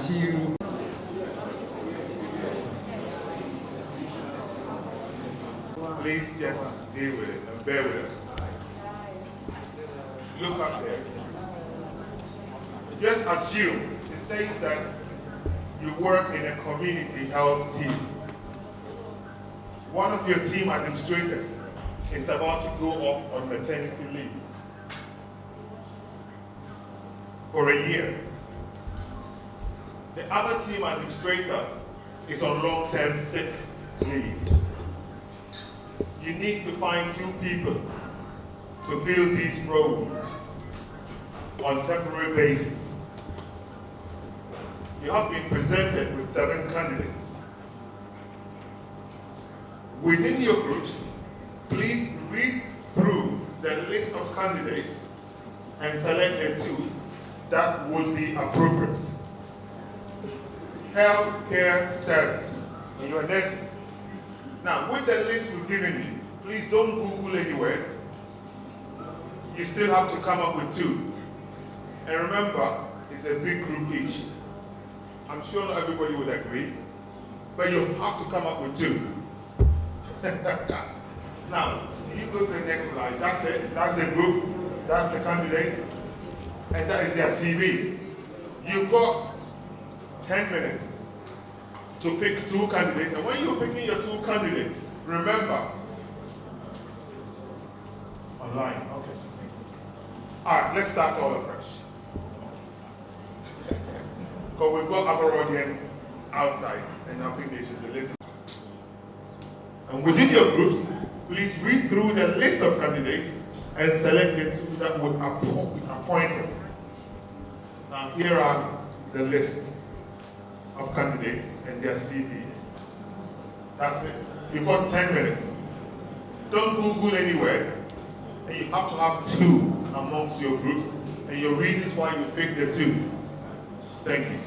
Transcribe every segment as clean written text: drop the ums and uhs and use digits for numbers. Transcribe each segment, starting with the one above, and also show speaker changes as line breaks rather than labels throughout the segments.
achieve.
Please just deal with it and bear with us. Look up there. Just assume it says that you work in a community health team. One of your team administrators is about to go off on maternity leave for a year. The other team administrator is on long-term sick leave. You need to find 2 people to fill these roles on temporary basis. You have been presented with 7 candidates. Within your groups, please read through the list of candidates and select the 2 that would be appropriate. Healthcare service in your nurses. Now, with the list we've given you, please don't Google anywhere. You still have to come up with 2. And remember, it's a big group each. I'm sure not everybody would agree, but you have to come up with 2. Now, you go to the next slide. That's it. That's the group. That's the candidates. And that is their CV. You've got 10 minutes to pick 2 candidates. And when you're picking your 2 candidates, remember, online, okay. All right, let's start all afresh. Because we've got our audience outside, and I think they should be listening. And within your groups, please read through the list of candidates and select the 2 that would be appointed. Now, here are the list of candidates and their CVs. That's it. You've got 10 minutes. Don't Google anywhere. And you have to have 2 amongst your groups and your reasons why you picked the 2. Thank you.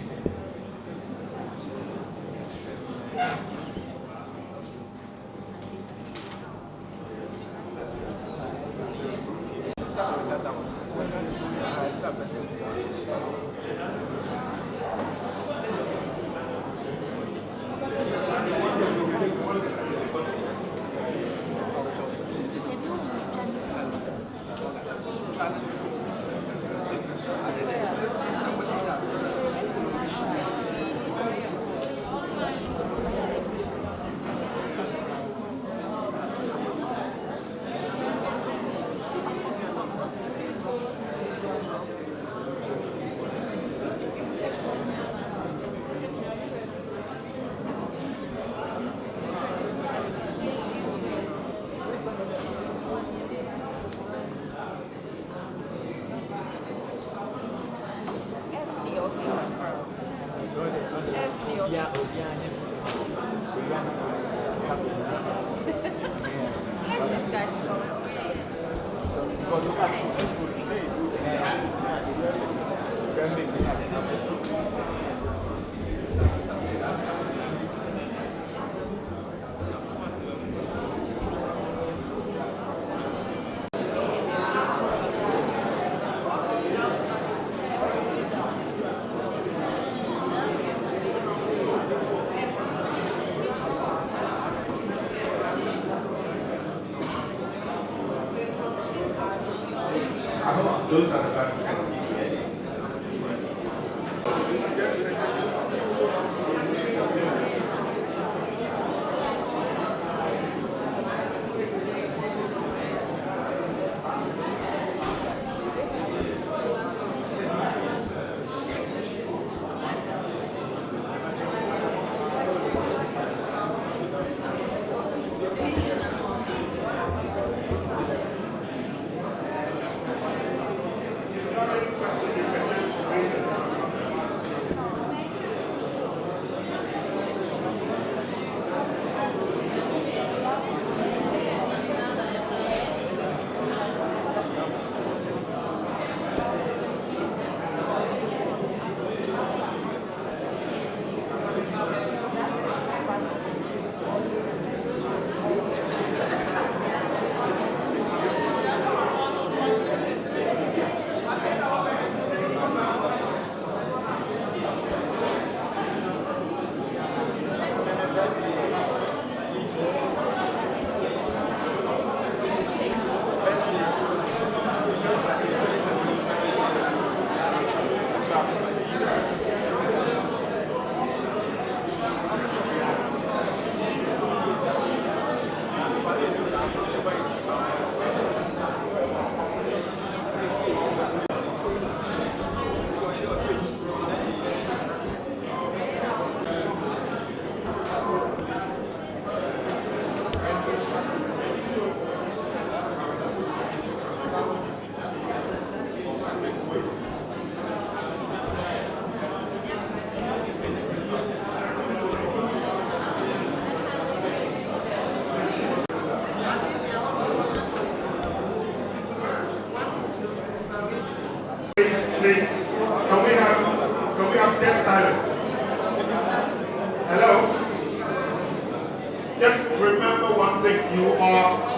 Those are the facts you can see here.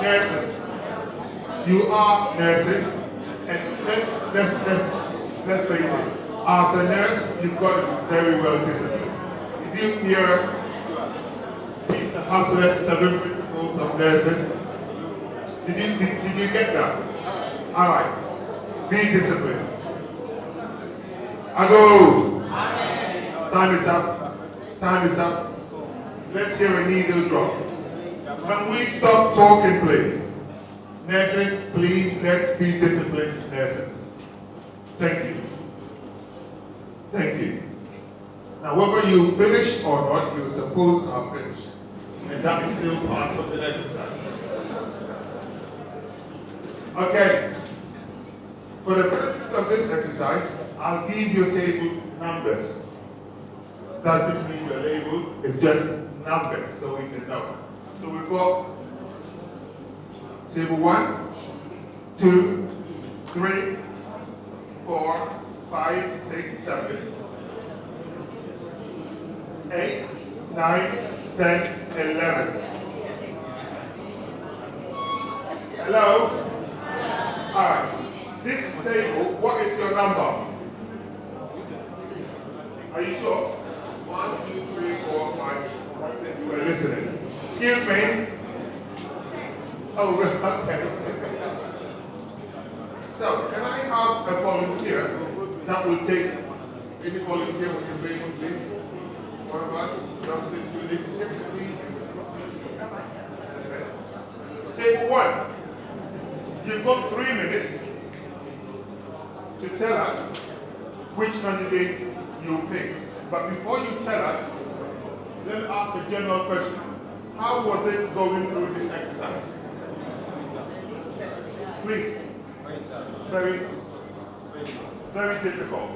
nurses. You are nurses, and let's face it. As a nurse, you've got to be very well disciplined. Did you hear Peter Hustler's 7 principles of nursing? Did you get that? All right. Be disciplined. I go. Time is up. Time is up. Let's hear a needle drop. Can we stop talking, please? Nurses, please, let's be disciplined nurses. Thank you. Thank you. Now, whether you finish or not, you're supposed to have finished. And that is still part of the exercise. Okay. For the benefit of this exercise, I'll give your table numbers. Doesn't mean you're labeled, it's just numbers so we can know. So we've got table 1, 2, 3, 4, 5, 6, 7, 8, 9, 10, 11. Hello? Alright. This table, what is your number? Are you sure? 1, 2, 3, 4, 5, 6. You were listening. Excuse me. Oh, okay. So, can I have a volunteer that will take any volunteer with the paper, please? One of us, Dr. Julie, Table 1. You've got 3 minutes to tell us which candidate you picked. But before you tell us, let's ask a general question. How was it going through this exercise? Please. Very, very difficult.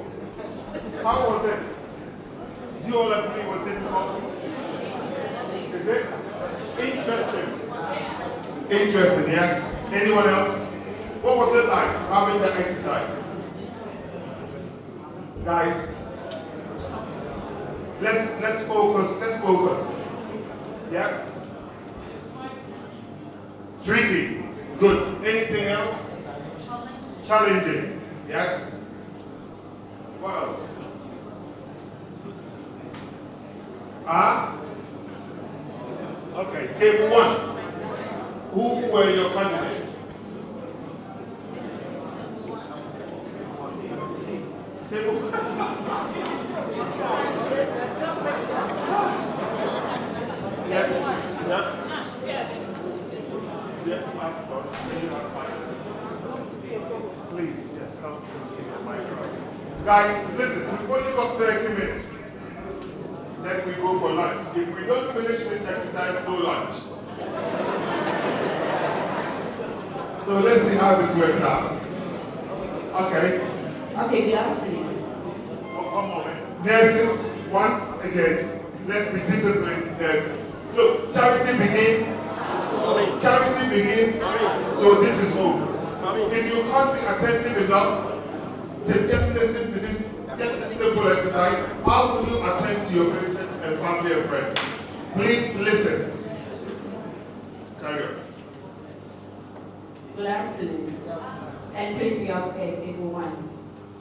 How was it? Do you all agree it was difficult? Is it? Interesting. Interesting, yes. Anyone else? What was it like having that exercise? Guys, let's focus. Yeah? Tricky. Good. Anything else? Challenging. Yes? What else? Okay, table 1. Who were your candidates? Table 1. Yes? Yeah? Yeah, ask God. Please, yes, help me. Guys, listen, we've only got 30 minutes. Then we go for lunch. If we don't finish this exercise, no lunch. So let's see how this works out. Okay.
Okay, good afternoon.
One moment. Nurses, once again, let's be disciplined nurses. Look, charity begins. Charity begins. So this is hope. If you can't be attentive enough to just listen to this, just a simple exercise, how will you attend to your patients and family and friends? Please listen. Carry on.
Good afternoon. And please be up at table 1.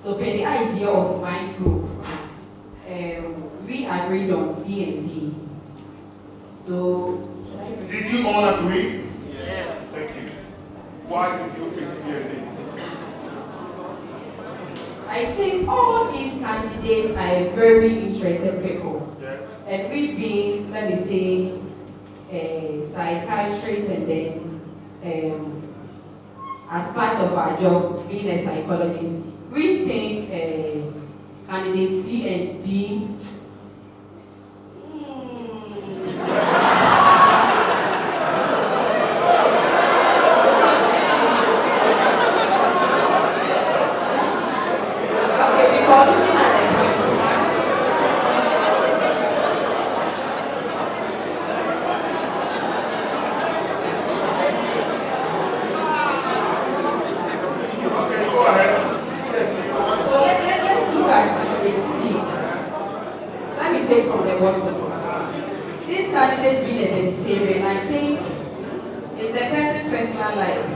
So, per the idea of my group, we agreed on C and D. So,
did you all agree? Yes. Thank you. Why did you pick C and D?
I think all these candidates are very interested people.
Yes.
And we've been, let me say, psychiatrists and then as part of our job, being a psychologist, we think candidates C and D. Okay, because looking at the points,
Okay, go ahead.
so let's look at candidate C. Let me take from the bottom. This candidate being a vegetarian, I think It's the person's personal life.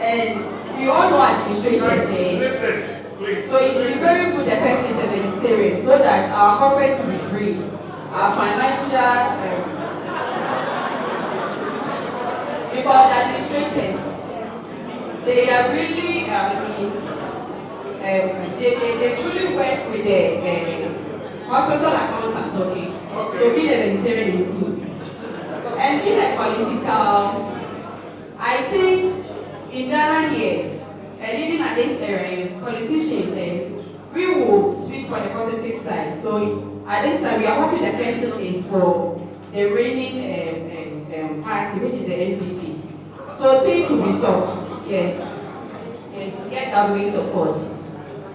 And we all know administrators say.
Listen, please.
So it would be very good the person is a vegetarian so that our corporates will be free. Our financial because the administrators, they are really they truly work with the hospital accountants, okay? So being a vegetarian is good. And being a political, I think in Ghana here, and even at this area, politicians, we will speak for the positive side. So at this time, we are hoping the person is for the reigning party, which is the NPP. So things will be solved, yes. Yes, to get that way support.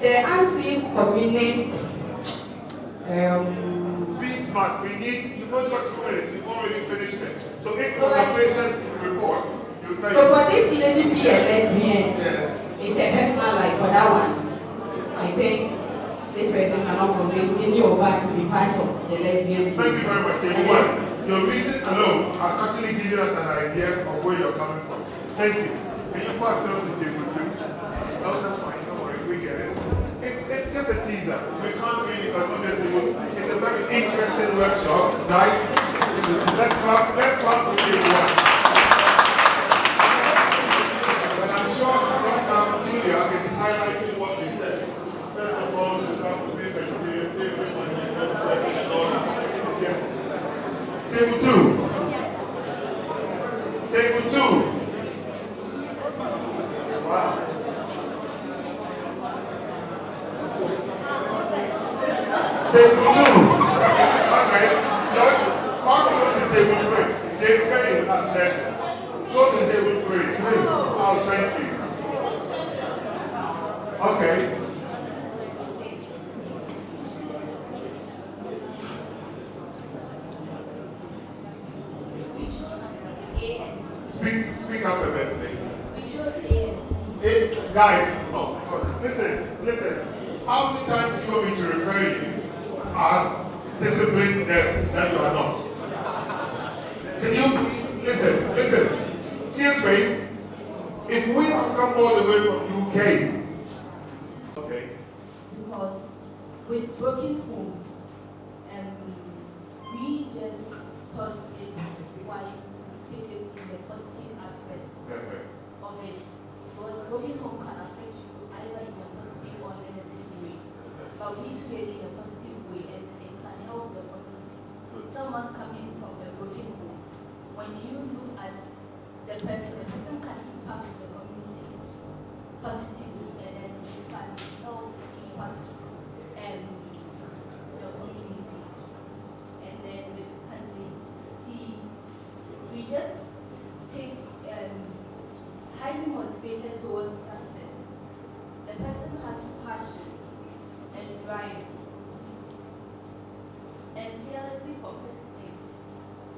The anti-communist
be smart. You've only got 2 minutes. You've already finished it. So if it was a patient's report, you'll tell
so for this lady be a lesbian, it's a personal life for that one. I think this person cannot convince any of us to be part of the lesbian.
Thank you very much. Your reason alone has actually given us an idea of where you're coming from. Thank you. Can you pass it on to table 2? No, that's fine. Don't worry. We get it. It's just a teaser. We can't really consider this. It's a very interesting workshop. Guys, let's clap for table 1. And I'm sure Dr. Julia is highlighting what we said. First of all, the couple of vegetarian, Table 2. Table 2. Wow. Table 2. Okay. George, pass on to table 3. They fail as nurses. Go to table 3. Oh, thank you. Okay. Speak up a bit, please. Guys, listen. How many times do you want me to refer you as disciplined nurses that you are not? Can you please listen? Seriously, if we have come all the way from UK, okay.
Because with broken home, we just thought it's wise to take it in the positive aspects of it. Because broken home can affect you either in a positive or negative way. But we today in a positive way and it can help the community. Someone coming from a broken home, when you look at the person can impact the community positively and then it can help impact the community. And then with candidates, we just take highly motivated towards success. The person has passion and drive and fearlessly competitive.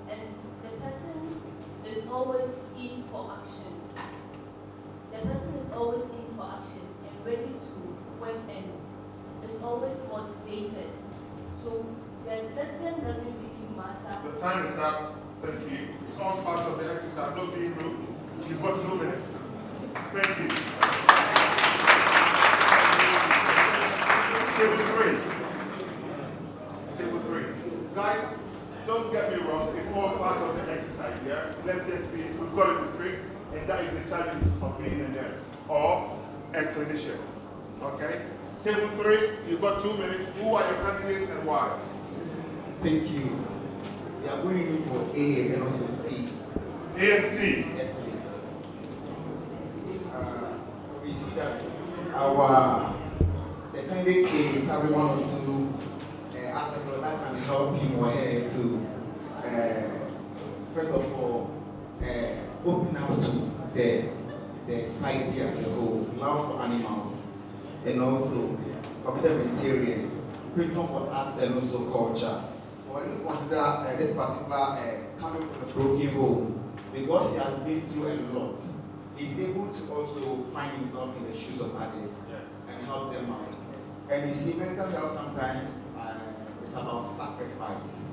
And the person is always in for action. The person is always in for action and ready to work and is always motivated. So the lesbian doesn't really matter.
The time is up. Thank you. It's all part of the exercise. No being rude. You've got 2 minutes. Thank you. Table 3. Guys, don't get me wrong. It's all part of the exercise, yeah? Let's just be, we've got it straight, and that is the challenge of being a nurse or a clinician. Okay? Table 3, you've got 2 minutes. Who are your candidates and why?
Thank you. We are going in for A and also C.
A and C.
Yes, please. We see that the candidate A is having 1 or 2 articles that can help him or her to, first of all, open up to the society as a whole, love for animals, and also committed vegetarian, patron for arts and also culture. When you consider this particular coming from a broken home, because he has been through a lot, he's able to also find himself in the shoes of others and help them out. And you see, mental health sometimes is about sacrifice.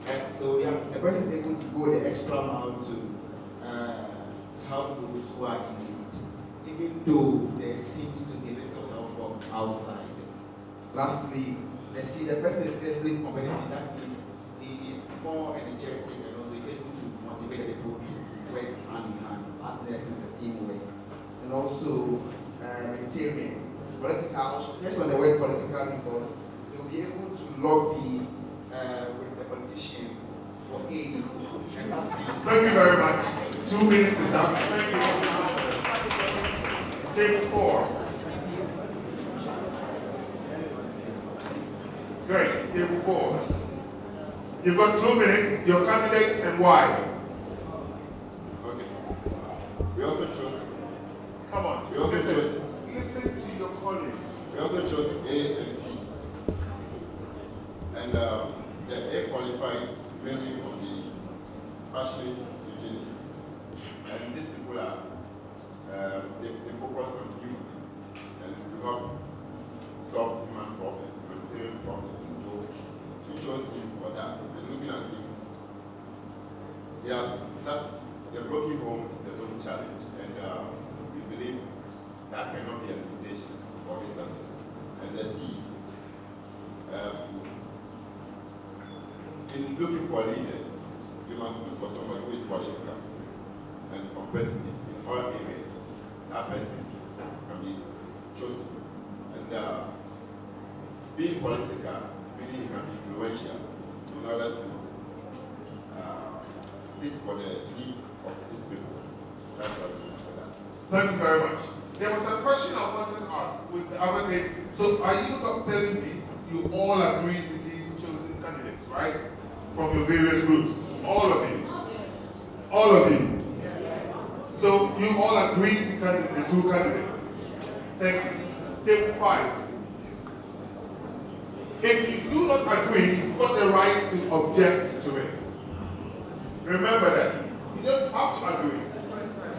And so the person is able to go the extra mile to help those who are in need, even though there seems to be a little help from outside. Lastly, let's see the person is fiercely competitive. That means he is more energetic and also he's able to motivate people to work hand in hand as lessons a teamwork. And also vegetarian, political, based on the word political because they will be able to lobby with the politicians for aid.
Thank you very much. 2 minutes is up. Thank you. Take 4. Great. Table 4. You've got 2 minutes. Your candidates and why.
Okay. We also chose.
Come on.
We also chose.
Listen to your colleagues.
We also chose A and C. And the A qualifies mainly for the passionate eugenists. And these people are they focus on human and to help solve human problems, humanitarian problems. So we chose him for that. And looking at him, that's the broken home is the only challenge, and we believe that cannot be a limitation for his success. And the C, in looking for leaders, you must look for someone who is political and competitive in all areas. That person can be chosen. And being political, meaning he can be influential in order to sit for the need of these people. That's what we do for that.
Thank you very much. There was a question I wanted to ask with the other thing. So are you not telling me you all agree to these chosen candidates, right? From your various groups? All of you? All of you? So you all agree to the 2 candidates? Thank you. Table 5. If you do not agree, you've got the right to object to it. Remember that. You don't have to agree.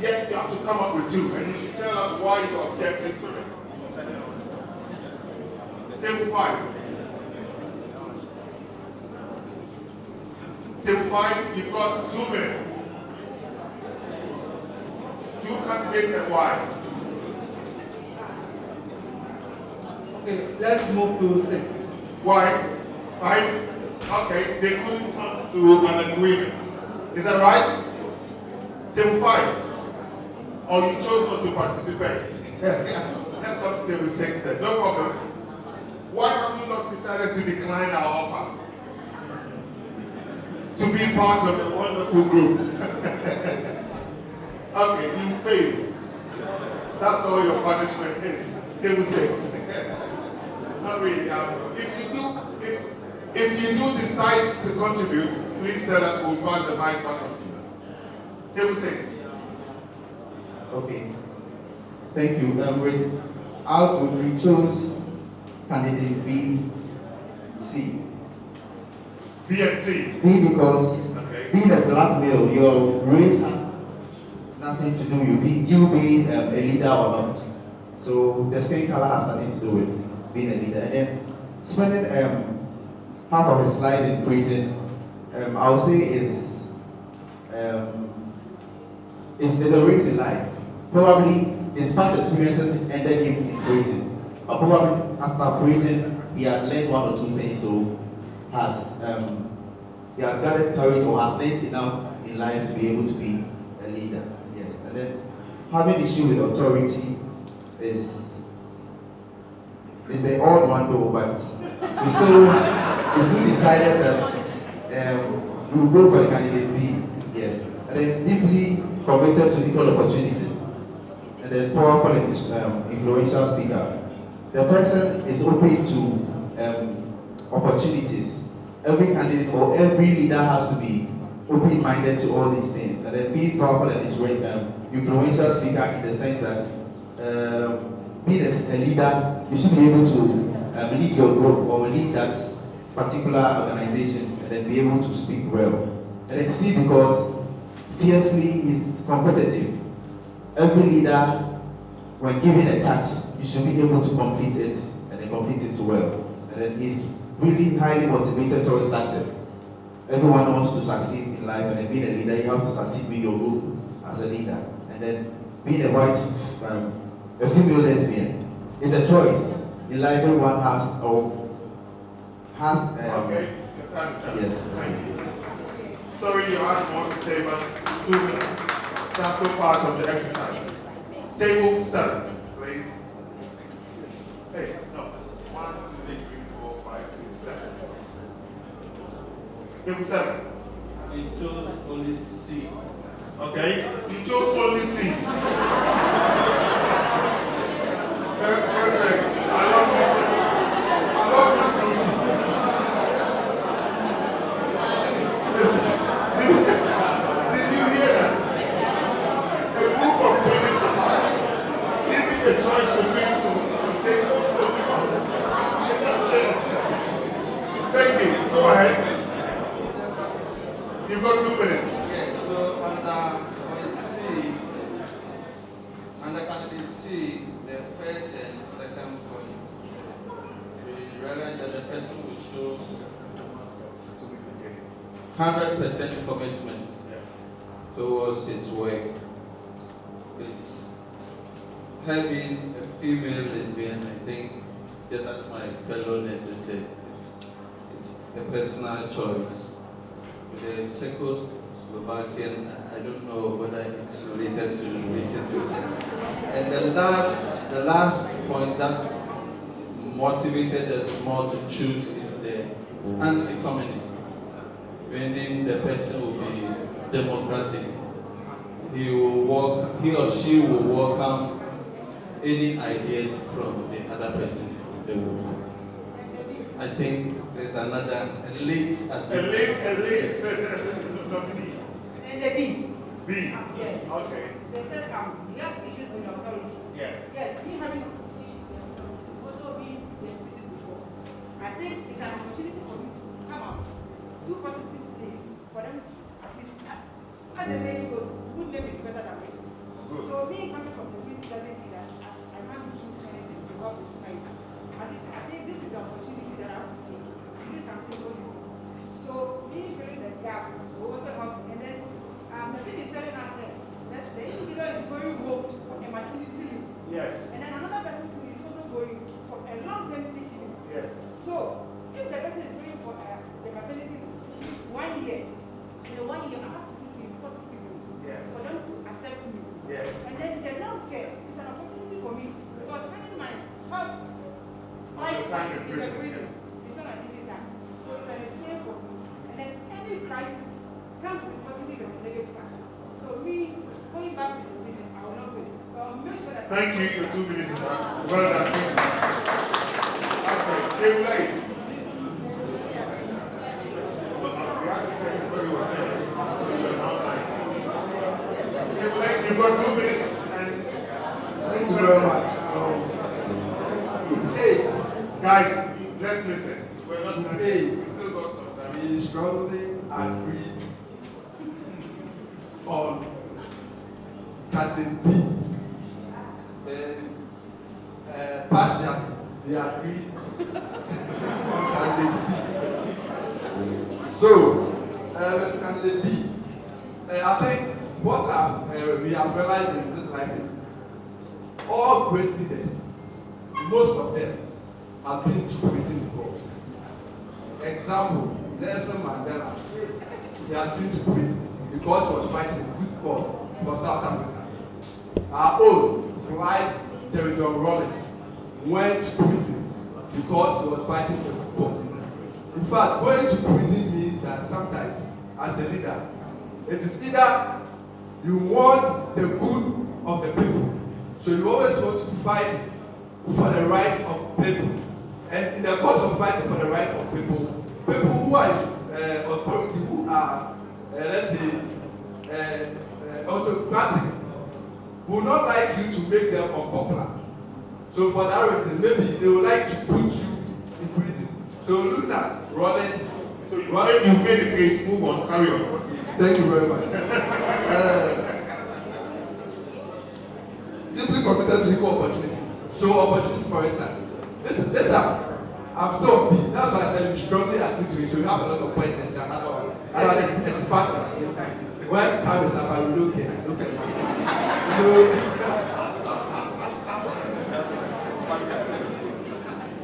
Yet you have to come up with 2, and you should tell us why you objected to it. Table 5. Table 5, you've got 2 minutes. 2 candidates and why.
Okay, let's move to 6.
Why? 5? Okay, they couldn't come to an agreement. Is that right? Table 5. Or you chose not to participate. Let's come to table 6 then. No problem. Why have you not decided to decline our offer? To be part of a wonderful group. Okay, you failed. That's all your punishment is. Table 6. Not really. If you do decide to contribute, please tell us. We'll pass the mic back on to you. Table 6.
Okay. Thank you. We chose candidate B, C.
B and C.
B because being a black male, your race has nothing to do with you being a leader or not. So the skin color has nothing to do with being a leader. And then spending half of his life in prison, I would say is a race in life. Probably his past experiences ended him in prison. But probably after prison, he had learned 1 or 2 things, so he has gathered courage or has learned enough in life to be able to be a leader. Yes. And then having issue with authority is the odd one though, but we still decided that we will go for the candidate B. Yes. And then deeply committed to equal opportunities. And then powerful and influential speaker. The person is open to opportunities. Every candidate or every leader has to be open-minded to all these things. And then being powerful and influential speaker in the sense that being a leader, you should be able to lead your group or lead that particular organization and then be able to speak well. And then C because fiercely is competitive. Every leader, when given a task, you should be able to complete it and then complete it well. And then is really highly motivated towards success. Everyone wants to succeed in life, and then being a leader, you have to succeed with your group as a leader. And and then being a a female lesbian is a choice in life. Everyone has
okay, your time is up.
yes.
Thank you. Sorry, you had more to say, but 2 minutes. That's no part of the exercise. Table 7, please. Hey, no. 1, 2, 3, 4, 5, 6, 7. Table 7.
We chose only C.
Okay, you chose only C. Perfect. I love this group. Listen, did you hear that? A group of clinicians giving the choice to people to take Thank you. Go ahead. You've got 2 minutes.
Yes, so under candidate C, the first and second point, we realize that the person will show 100% commitment towards his work. It's having a female lesbian, I think, just as my fellow nurses said, it's a personal choice. With the Czechoslovakian, I don't know whether it's related to racism. And the last point that motivated us more to choose is the anti-communist, meaning the person will be democratic. He or she will welcome any ideas from the other person in the world. I think there's another elite
Elite. Nominee.
And the B.
B.
Yes.
Okay.
They said he has issues with the authority.
Yes.
Yes, me having issues with the authority, also being in prison before. I think it's an opportunity for me to come out, do positive things for them to at least ask. As they say, it goes, good name is better than riches. So me coming from the prison doesn't mean that I can't do anything to help the society. I think this is the opportunity that I have to take to do something positive. So me filling the gap will also help. And then the thing is telling us that the individual is going home for a maternity leave.
Yes.
And then another person too is also going for a long-term sick leave.
Yes.
So if the person is going for the maternity leave, it is 1 year. In the 1 year, I have to do things positively for them to accept me.
Yes.
And then the long term is an opportunity for me because spending my
time in prison.
It's not an easy task. So it's an experience for me. And then any crisis comes with positive and negative factor. So me going back to the prison, I will not wait. So I'll make sure that.
Thank you. Your 2 minutes is up. Well done. Okay. Table 8. Table 8, you've got 2 minutes.
Thank you very much.
Guys, let's listen. We're not done.
Hey.
We still got some time.
We strongly agree on candidate B. Then partially they agree on candidate C. So, candidate B. I think what we have realized in this life is all great leaders, most of them have been to prison before. Example, Nelson Mandela, he has been to prison because he was fighting a good cause for South Africa. Our own Dwight John Rawlings went to prison because he was fighting for a good cause. In fact, going to prison means that sometimes, as a leader, it is either you want the good of the people, so you always want to fight for the right of people. And in the course of fighting for the right of people, people who are authority, who are, let's say, autocratic, will not like you to make them unpopular. So for that reason, maybe they would like to put you in prison. So looking at Rawlings,
So you've made the case. Move on. Carry on.
thank you very much. Deeply committed to equal opportunity. So opportunity, for instance. Listen, I'm still on B. That's why I said you strongly agree to it. So you have a lot of points and another one. It is passionate. when time is up, I will look at it.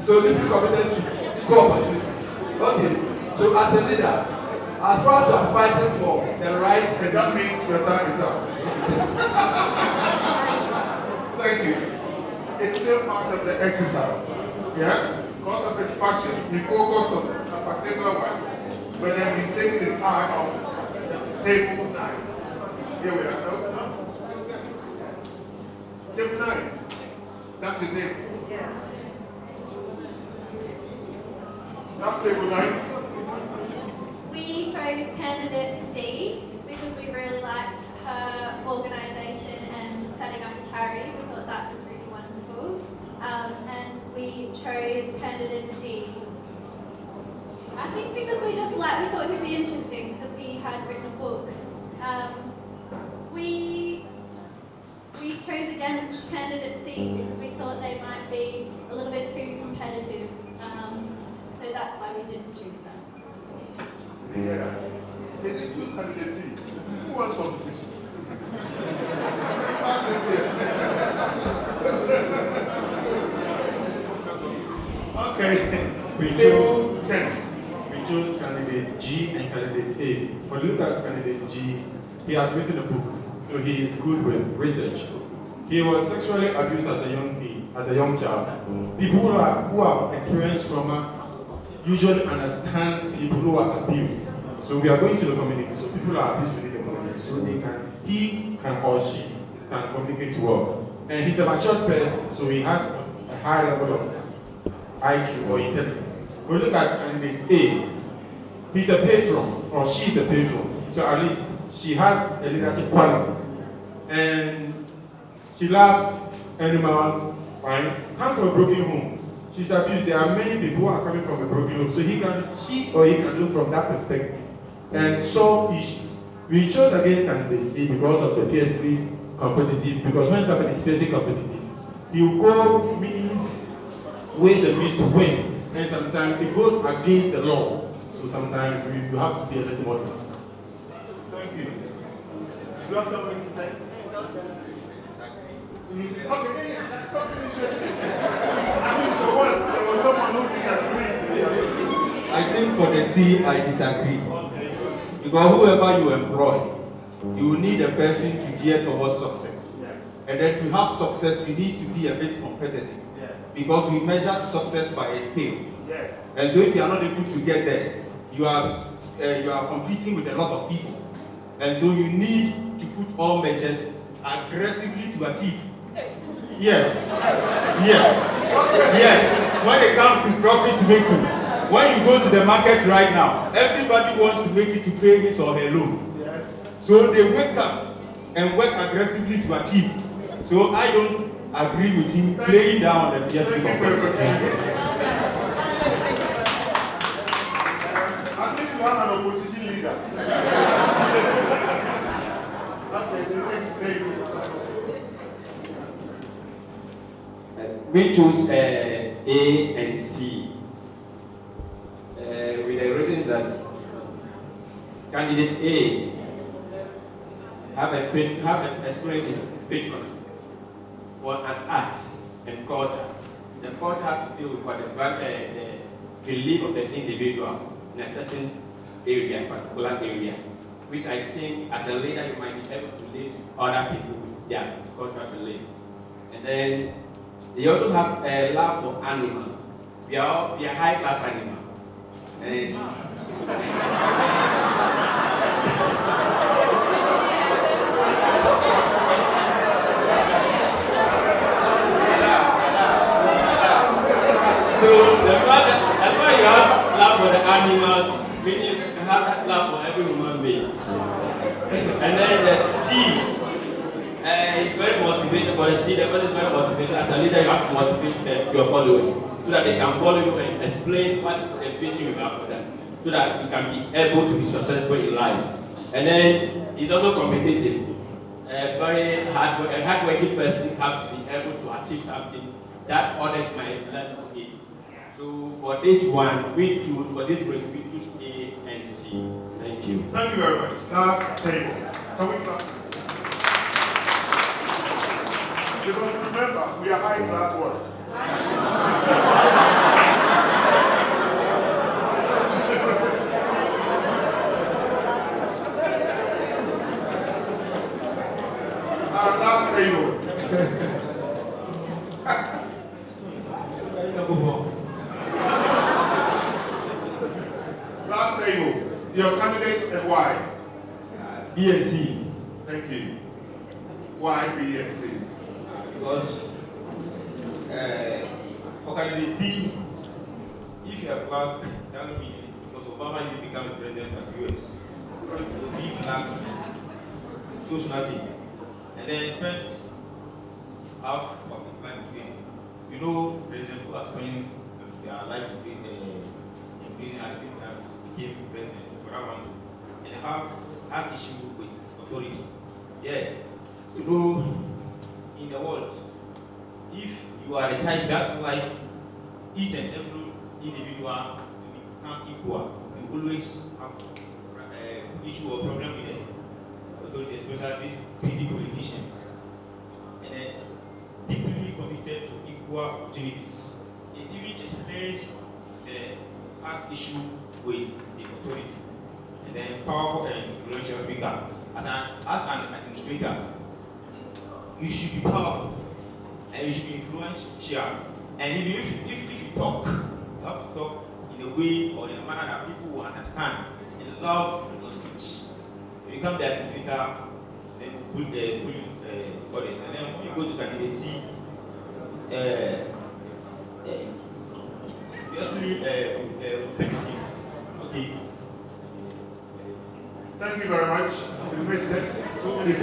So be committed to equal opportunity. Okay. So as a leader, as far as you are fighting for the right,
And that means your time is up. Thank you. It's still part of the exercise. Yeah? Because of his passion, he focused on a particular one. But then he's taking his eye off the table 9. Here we are. No. Table 9. That's your table.
Yeah.
That's table 9.
We chose candidate D because we really liked her organisation and setting up a charity. We thought that was really wonderful. And we chose candidate G. I think because we thought he'd be interesting because he had written a book. We chose against candidate C because we thought they might be a little bit too competitive. So that's why we didn't choose them.
Yeah. Is it two candidates? Who wants competition? Pass it here. Okay.
We chose 10. We chose candidate G and candidate A. When you look at candidate G, he has written a book, so he is good with research. He was sexually abused as a young child. People who have experienced trauma usually understand people who are abused. So we are going to the community, so people are abused within the community, so he can or she can communicate well. And he's a matured person, so he has a high level of IQ or intelligence. We look at candidate A. He's a patron, or she's a patron, so at least she has a leadership quality. And she loves animals, right? Comes from a broken home. She's abused. There are many people who are coming from a broken home, so she or he can look from that perspective and solve issues. We chose against candidate C because of the fiercely competitive, because when somebody is fiercely competitive, you go ways and means to win, and sometimes it goes against the law. So sometimes you have to be a little more.
Thank you. You have something to say? Okay, yeah, something interesting. At least for once, there was someone who disagreed.
I think for the C, I disagree.
Okay, good.
Because whoever you employ, you will need a person to gear towards success.
Yes.
And then to have success, you need to be a bit competitive.
Yes.
Because we measure success by a scale.
Yes.
And so if you are not able to get there, you are competing with a lot of people. And so you need to put all measures aggressively to achieve. Yes. Yes. Yes. When it comes to profit making, when you go to the market right now, everybody wants to make it to pay his or her loan.
Yes.
So they wake up and work aggressively to achieve. So I don't agree with him playing down the BSc
contribution. At least you have an opposition leader. Okay, the next thing.
We choose A and C with the reasons that candidate A have experiences patrons for an art and culture. The culture has to deal with what the belief of the individual in a certain area, particular area, which I think as a leader you might be able to live with other people with their cultural belief. And then they also have a love for animals. We are high class animals. And so that's why you have love for the animals, meaning you have that love for every human being. And then the C. It's very motivational for the C. The person is very motivational. As a leader, you have to motivate your followers so that they can follow you and explain what the vision you have for them, so that you can be able to be successful in life. And then it's also competitive. A very hardworking person has to be able to achieve something that others might learn from it. So for this one, for this reason, we choose A and C. Thank you.
Thank you very much. Last table. Can we clap? Because remember, we are high class what? Last table. Last table. Your candidates and why?
B and C.
Thank you. Why B and C?
Because for candidate B, if you are black, that will mean because Obama didn't become president of the US. So be black, shows nothing. And then he spent half of his life in prison. You know, presidents who are spending their life in prison at the same time became president for that one. And has issue with authority. Yeah. You know, in the world, if you are the type that like each and every individual to become equal, you always have issue or problem with the authority, especially these greedy politicians. And then deeply committed to equal opportunities. It even explains the past issue with the authority. And then powerful and influential speaker. As an administrator, you should be powerful and you should be influential. And if you talk, you have to talk in a way or in a manner that people will understand and love your speech. You become the administrator, then you put the bodies. And then when you go to candidate C, obviously repetitive. Okay.
Thank you very much. We missed it. 2 minutes.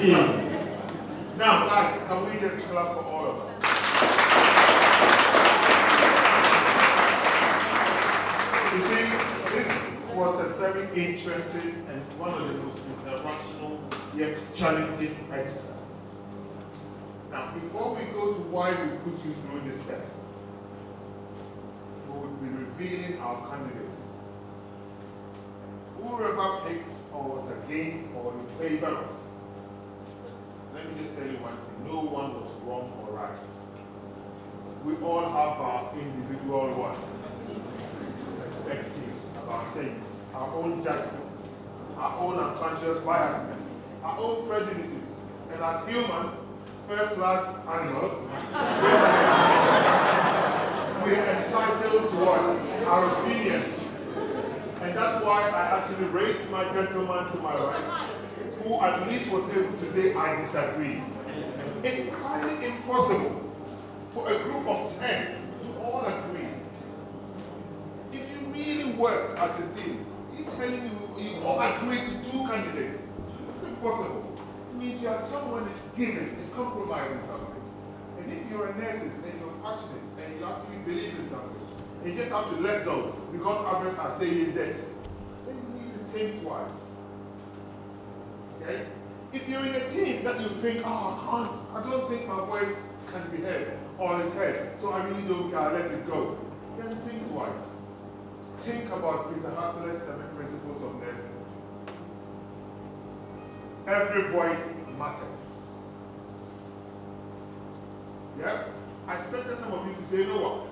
Now, guys, can we just clap for all of us? You see, this was a very interesting and one of the most interactional yet challenging exercises. Now, before we go to why we put you through this test, we will be revealing our candidates. Whoever picked or was against or in favor of, let me just tell you one thing, no one was wrong or right. We all have our individual perspectives about things, our own judgment, our own unconscious biases, our own prejudices. And as humans, first-class animals, we are entitled to what? Our opinions. And that's why I actually raised my gentleman to my right, who at least was able to say, I disagree. It's highly impossible for a group of 10 to all agree. If you really work as a team, you're telling you all agree to 2 candidates. It's impossible. It means someone is giving, is compromising something. And if you're a narcissist and you're passionate and you actually believe in something, you just have to let go because others are saying this. Then you need to think twice. Okay? If you're in a team that you think, I don't think my voice can be heard or is heard, so I really don't care, let it go. Then think twice. Think about Peter Hustler's 7 principles of nursing. Every voice matters. Yeah? I expected some of you to say, no,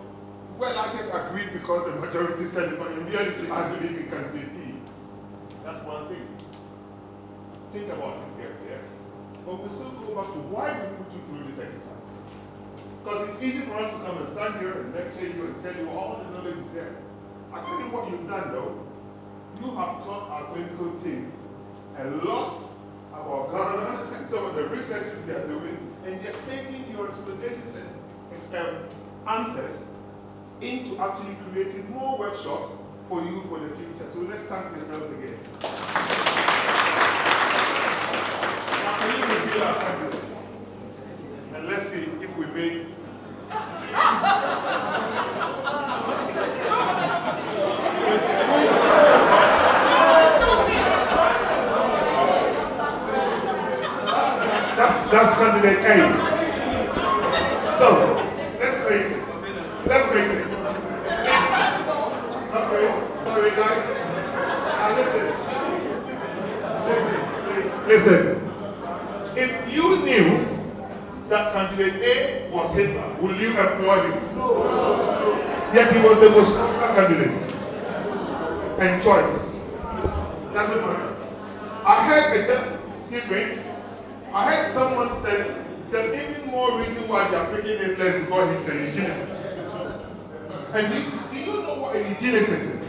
well, I just agreed because the majority said it, but in reality, I believe it can be me. That's one thing. Think about it carefully. Yeah? But we'll still go back to why we put you through this exercise. Because it's easy for us to come and stand here and lecture you and tell you all the knowledge is there. I'll tell you what you've done though. You have taught our clinical team a lot about governance and some of the researches they are doing, and they're taking your explanations and answers into actually creating more workshops for you for the future. So let's thank yourselves again. Now, can you reveal our candidates? And let's see if we make that's candidate A. So, let's face it. Let's face it. Okay, sorry guys. Now listen. Listen, please. Listen. that candidate A was Hitler, will you employ him? No. Yet he was the most popular candidate and choice. Doesn't matter. I heard someone said that even more reason why they are picking Hitler is because he's a eugenicist. And do you know what a eugenicist is?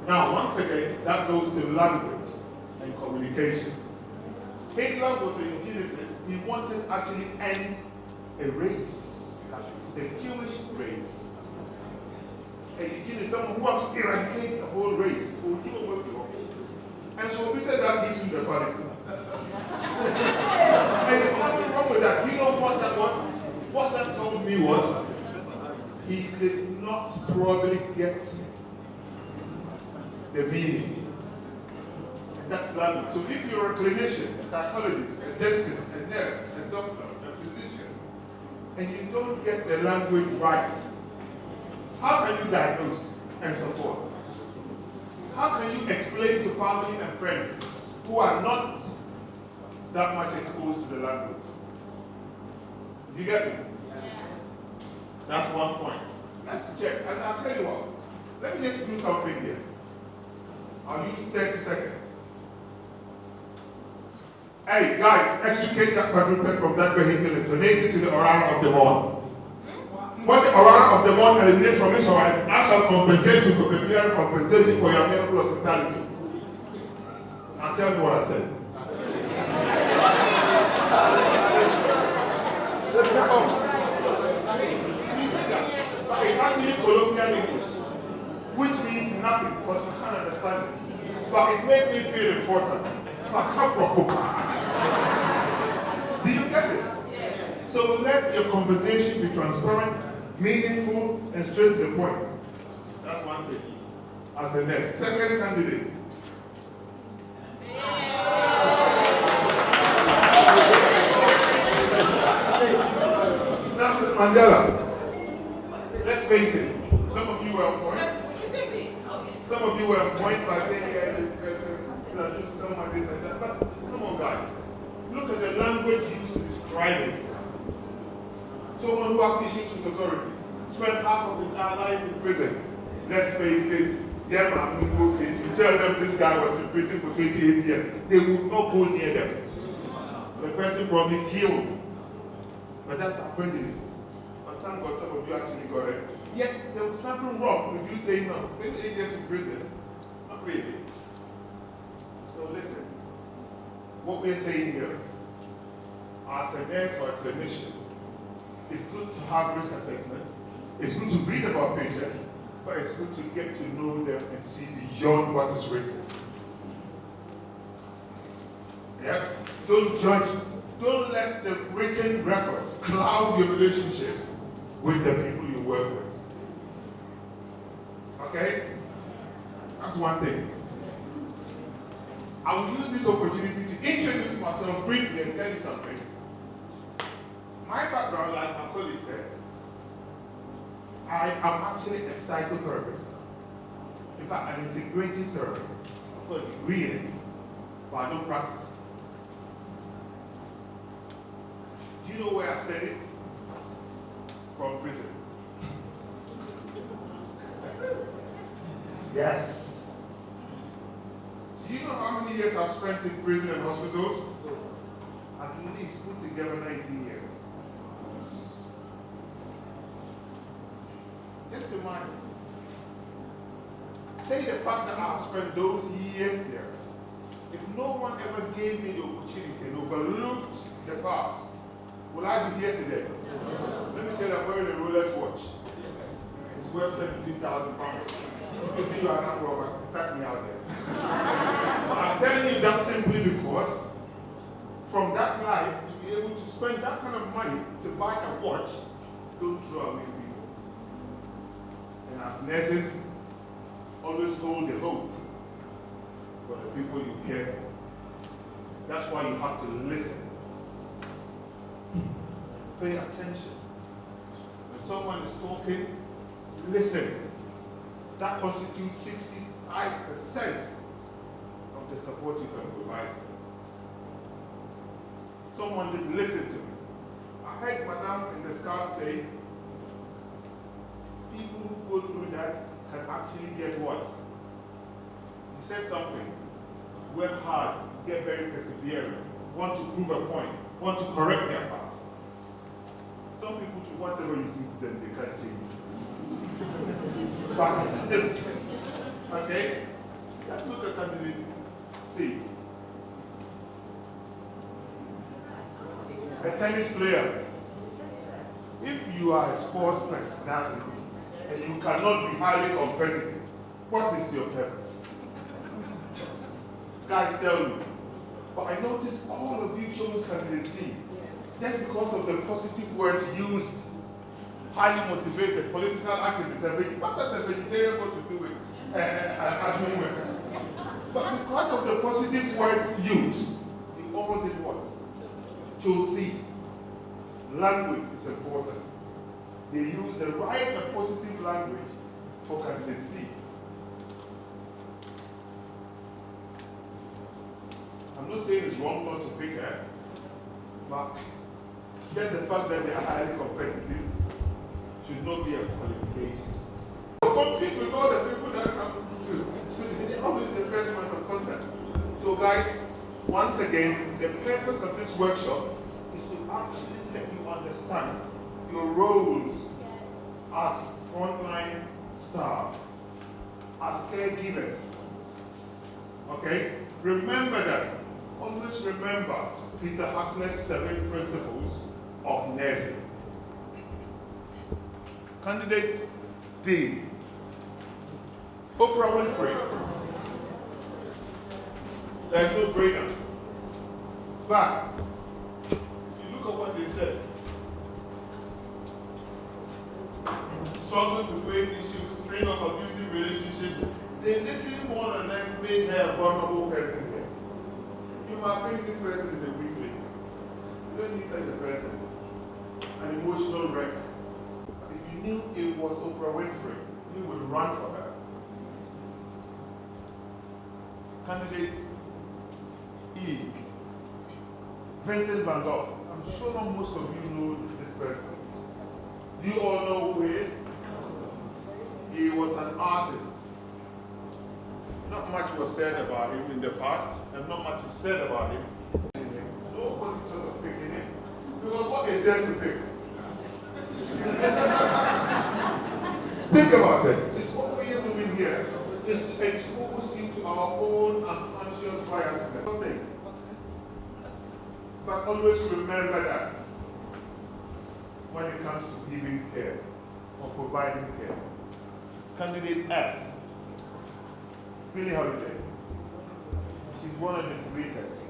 Now, once again, that goes to language and communication. Hitler was a eugenicist. He wanted to actually end a race, the Jewish race. A eugenist is someone who wants to eradicate the whole race. And so we said that gives him the quality. And there's nothing wrong with that. You know what that was? What that told me was he did not probably get the meaning. That's language. So if you're a clinician, a psychologist, a dentist, a nurse, a doctor, a physician, and you don't get the language right, how can you diagnose and support? How can you explain to family and friends who are not that much exposed to the language? You get me? Yeah. That's one point. Let's check. And I'll tell you what. Let me just do something here. I'll use 30 seconds. Hey, guys, extricate that quadruped from that vehicle and donate it to the Aurora of the Morn. When the Aurora of the Morn eliminates from its horizon, I shall compensate you for pecuniary compensation for your medical hospitality. Now tell me what I said. It's actually colloquial English, which means nothing because you can't understand it. But it's made me feel important. Do you get it? Yes. So let your conversation be transparent, meaningful, and straight to the point. That's one thing. As the next. Second candidate. Nelson Mandela. Let's face it. Some of you were on point. Some of you were on point by saying this is someone this and that. But come on, guys. Look at the language used to describe it. Someone who has issues with authority. Spent half of his life in prison. Let's face it. Yeah, man, if you tell them this guy was in prison for 28 years, they will not go near them. The person probably killed. But that's apprentices. But thank God some of you actually got it. Yet there was nothing wrong with you saying no. 28 years in prison. Not really. So listen. What we're saying here is, as a nurse or a clinician, it's good to have risk assessments. It's good to read about patients, but it's good to get to know them and see beyond what is written. Yeah? Don't judge. Don't let the written records cloud your relationships with the people you work with. Okay? That's one thing. I will use this opportunity to introduce myself briefly and tell you something. My background, like my colleague said, I am actually a psychotherapist. In fact, an integrative therapist. I've got a degree in it, but I don't practice. Do you know where I studied? From prison. Yes. Do you know how many years I've spent in prison and hospitals? At least put together 19 years. Just imagine. Say the fact that I have spent those years there. If no one ever gave me the opportunity and overlooked the past, will I be here today? No. Let me tell you, I'm wearing a Rolex watch. It's worth £17,000. If you think you are not wrong, tag me out there. I'm telling you that simply because from that life, to be able to spend that kind of money to buy a watch, don't draw away people. And as nurses, always hold the hope for the people you care for. That's why you have to listen. Pay attention. When someone is talking, listen. That constitutes 65% of the support you can provide. someone did listen to me. I heard Madame in the scout say, people who go through that can actually get what? He said something. Work hard, get very persevering, want to prove a point, want to correct their past. Some people, to whatever you do to them, they can't change. But okay? Let's look at candidate C. A tennis player. If you are a sports personality and you cannot be highly competitive, what is your purpose? Guys, tell me. But I noticed all of you chose candidate C just because of the positive words used. Highly motivated, political activists, what does a vegetarian got to do with admin work? But because of the positive words used, you all did what? Chose C. Language is important. They use the right and positive language for candidate C. I'm not saying it's wrong not to pick her, but just the fact that they are highly competitive should not be a qualification. Compete with all the people that come to they're always the first point of contact. So guys, once again, the purpose of this workshop is to actually let you understand your roles as frontline staff, as caregivers. Okay? Remember that. Always remember Peter Hasner's 7 principles of nursing. Candidate D. Oprah Winfrey. There's no brainer. But if you look at what they said, struggling with weight issues, strain of abusive relationships, they literally more or less made her a vulnerable person here. You might think this person is a weakling. You don't need such a person. An emotional wreck. But if you knew it was Oprah Winfrey, you would run for her. Candidate E. Vincent van Gogh. I'm sure most of you know this person. Do you all know who he is? He was an artist. Not much was said about him in the past, and not much is said about him. Nobody thought of picking him. Because what is there to pick? Think about it. See, what we are doing here is to expose you to our own unconscious biases. But always remember that when it comes to giving care or providing care. Candidate F. Billie Holiday. She's one of the greatest.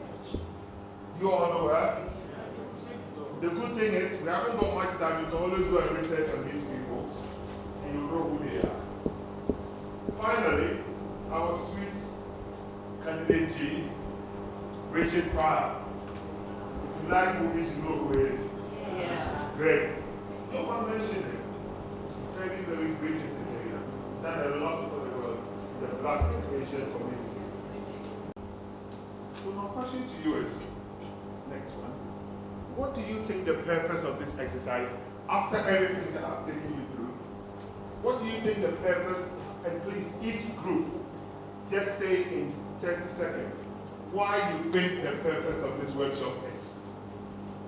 You all know her? The good thing is, we haven't got much time. You can always go and research on these people, and you know who they are. Finally, our sweet candidate G, Richard Pryor. If you like movies, you know who he is. Yeah. Great. No one mentioned him. Very, very great in this area. Done a lot for the world. The Black Asian community. So my question to you is, next one. What do you think the purpose of this exercise, after everything that I've taken you through, what do you think the purpose, and please each group, just say in 30 seconds, why you think the purpose of this workshop is?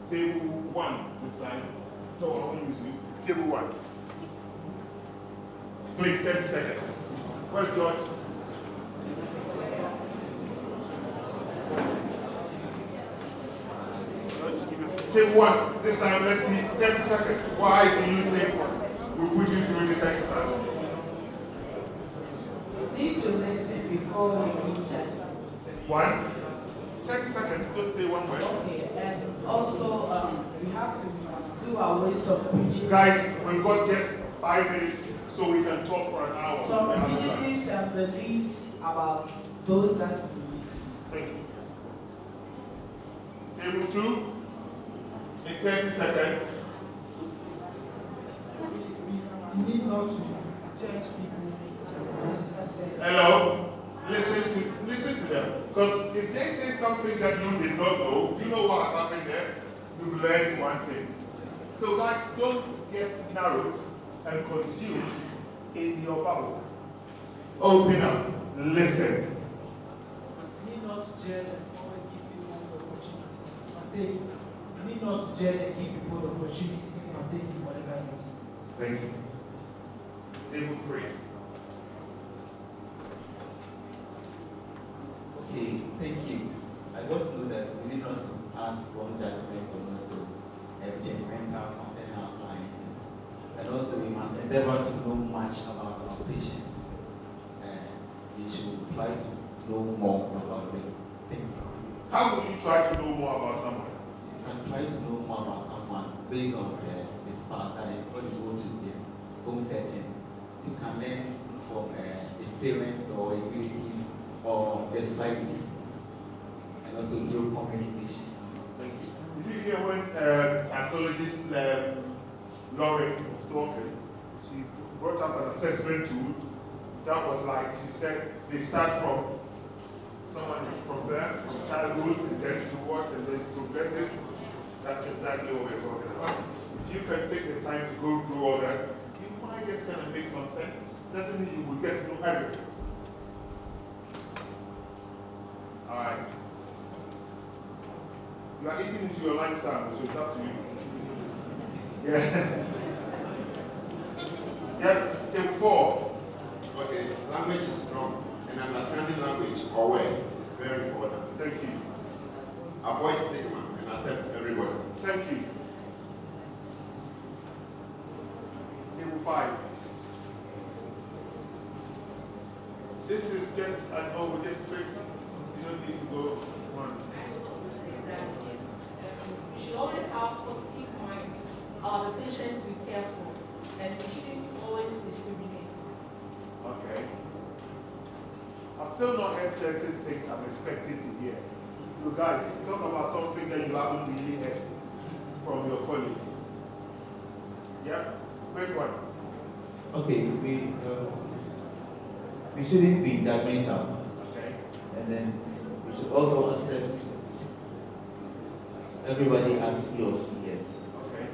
Table 1 this time. So I won't use you. Table 1. Please, 30 seconds. Where's George? Table 1. This time, let's be 30 seconds. Why do you think we put you through this exercise?
We need to listen before we make judgments.
1. 30 seconds. Don't say one word.
Okay, and also we have to do our ways of prejudice.
Guys, we've got just 5 minutes so we can talk for an hour.
Some prejudice and beliefs about those that we meet.
Thank you. Table 2, in 30 seconds.
We need not to judge people, as Mrs. has said.
Hello? Listen to to them. Because if they say something that you did not know, you know what has happened there, you've learned one thing. So guys, don't get narrowed and consumed in your bubble. Open up, listen.
You need not to judge and always give people the opportunity to partake. You need not to judge and give people the opportunity to partake in whatever it is.
Thank you. Table 3.
Okay, thank you. I got to know that we need not to ask one judgment or also judgmental concerning our clients. And also we must endeavor to know much about our patients. We should try to know more about this thing.
How would you try to know more about someone?
You can try to know more about someone based on this part, that is when you go to this home settings. You can learn from his parents or his relatives or the society, and also through communication.
Thank you. Did you hear when psychologist Lauren was talking? She brought up an assessment tool that was like, she said, they start from someone from birth, from childhood, and then to what, and then progresses. That's exactly what we're talking about. If you can take the time to go through all that, you might just kind of make some sense. Doesn't mean you will get to know everything. All right. You are eating into your lunchtime, so it's up to you. Yeah. Yeah, table 4.
Okay, language is strong, and understanding language always is very important.
Thank you.
Avoid stigma and accept everybody.
Thank you. Table 5. This is just an over this quick. You don't need to go on.
We should always have positive mind. The patient we care for, and we shouldn't always discriminate.
Okay. I've still not heard certain things I'm expecting to hear. So guys, talk about something that you haven't really heard from your colleagues. Yeah? Quick one.
Okay, we shouldn't be judgmental.
Okay.
And then we should also accept everybody as he or she is.
Okay.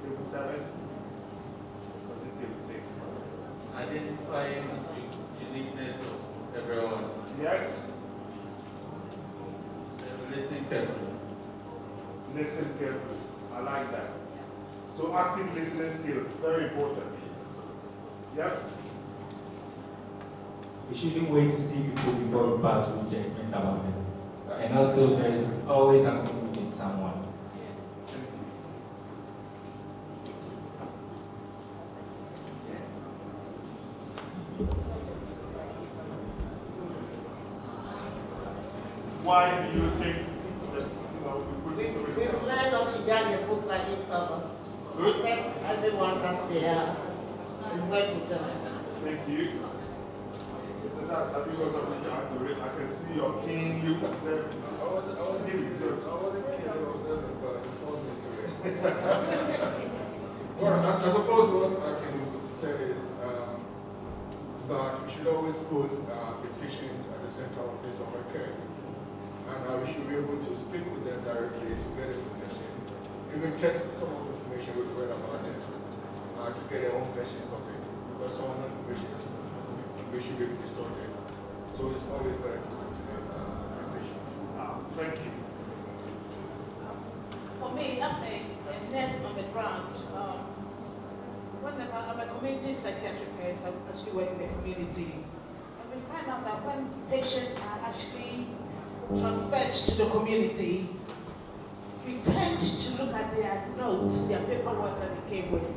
Table 7. Was it table 6?
Identifying the uniqueness of everyone.
Yes?
And listen carefully.
Listen carefully. I like that. So active listening skills, very important. Yep.
We shouldn't wait to see people before we pass with judgment about them. And also, there is always something with someone.
Why do you think that we put it through?
We've learned not to judge a book by its cover. Except everyone has their and work with them.
Thank you. Mr. Dax, have you got something to add to it? I can see your keen look at everything. I wasn't kidding,
but well, I suppose what I can say is that we should always put the patient at the center of this of our care. And we should be able to speak with them directly to get information. Even test some of the information we've read about them to get their own versions of it. Because some of the information may be distorted. So it's always better to speak to the patient.
Thank you.
For me, as a nurse on the ground, whenever I'm a community psychiatric nurse, I actually work in the community. And we find out that when patients are actually transferred to the community, we tend to look at their notes, their paperwork that they came with.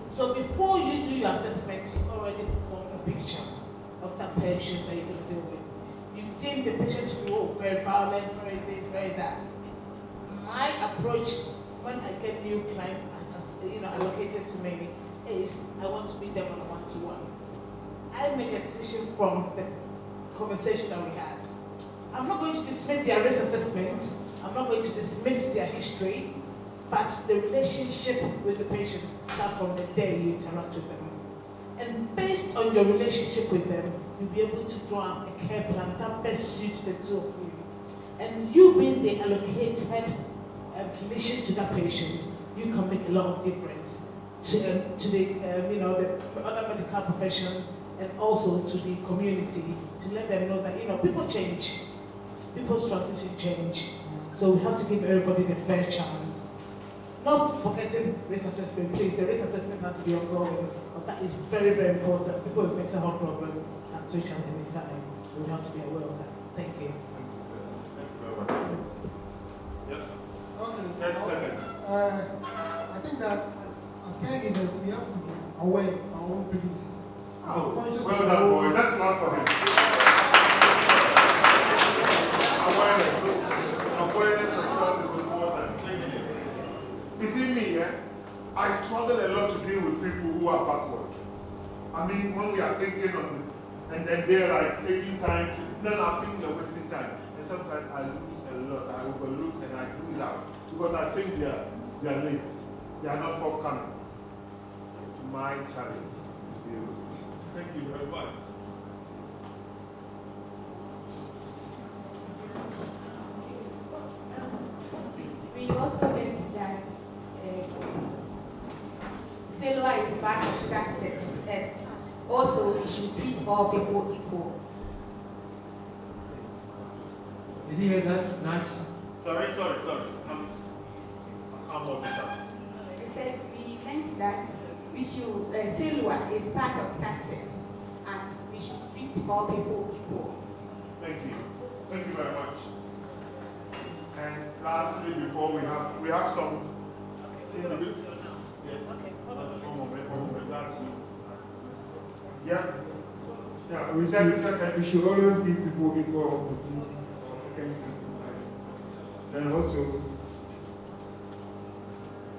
So before you do your assessment, you've already formed a picture of that patient that you're going to deal with. You deem the patient to be very violent, very this, very that. My approach when I get new clients allocated to me is I want to meet them on a one-to-one. I make a decision from the conversation that we had. I'm not going to dismiss their risk assessments. I'm not going to dismiss their history, but the relationship with the patient starts from the day you interact with them. And based on your relationship with them, you'll be able to draw a care plan that best suits the two of you. And you being the allocated clinician to that patient, you can make a lot of difference to the the other medical professions and also to the community, to let them know that people change, people's transition change. So we have to give everybody the fair chance. Not forgetting risk assessment, please. The risk assessment has to be ongoing, but that is very, very important. People with mental health problems can switch at any time. We have to be aware of that. Thank you.
Okay. 30 seconds.
I think that as caregivers, we have to be aware of our own prejudices.
Oh, well done, boy. Let's clap for him. Awareness of self is important. You see me, yeah? I struggle a lot to deal with people who are backward. I mean, when we are thinking on it, and then they're like taking time to, I think they're wasting time. And sometimes I lose a lot. I overlook and I lose out. Because I think they're late. They are not forthcoming. It's my challenge to deal with. Thank you very much.
We also learned that failure is part of success, and also we should treat all people equal.
Did you hear that, Nash?
Sorry. I'm multitasking.
I said we learned that we should failure is part of success, and we should treat all people equal.
Thank you. Thank you very much. And lastly, before we have some individuals. One moment.
Yeah, we should always give people equal opportunities for opportunities in life. Then also,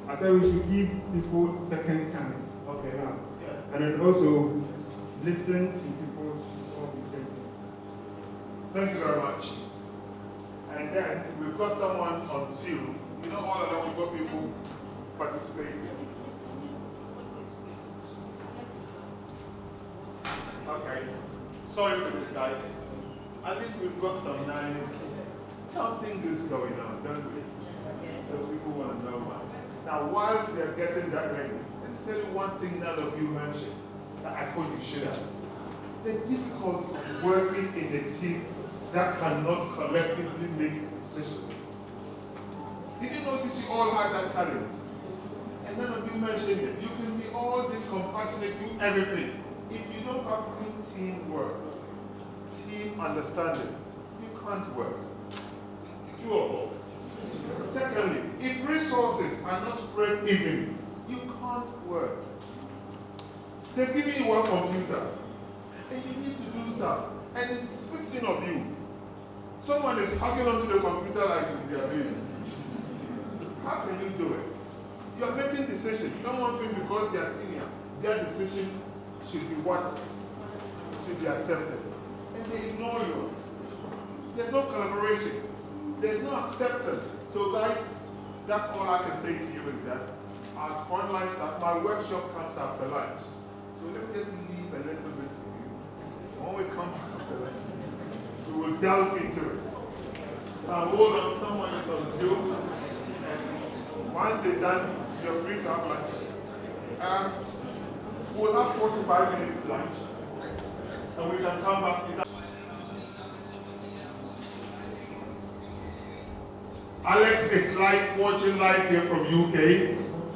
I said we should give people second chance. Okay, now. Yeah. And then also, listen to people's
Thank you very much. And then we've got someone on Zoom. All along we've got people participating. Okay. Sorry for this, guys. At least we've got something good going on, don't we? So people want to know much. Now, whilst they're getting that ready, let me tell you one thing none of you mentioned that I thought you should have. The difficulty of working in a team that cannot collectively make decisions. Did you notice you all had that challenge? And none of you mentioned it. You can be all this compassionate, do everything. If you don't have good teamwork, team understanding, you can't work. True or false? Secondly, if resources are not spread evenly, you can't work. They've given you one computer, and you need to do stuff, and it's 15 of you. Someone is hugging onto the computer like it's their baby. How can you do it? You are making decisions. Someone thinks because they are senior, their decision should be what should be accepted. And they ignore yours. There's no collaboration. There's no acceptance. So guys, that's all I can say to you is that as frontline staff, my workshop comes after lunch. So let me just leave a little bit for you. When we come after lunch, we will delve into it. Hold on, someone is on Zoom. And once they're done, you're free to have lunch. We'll have 45 minutes lunch. And we can come back. Alex is watching live here from UK.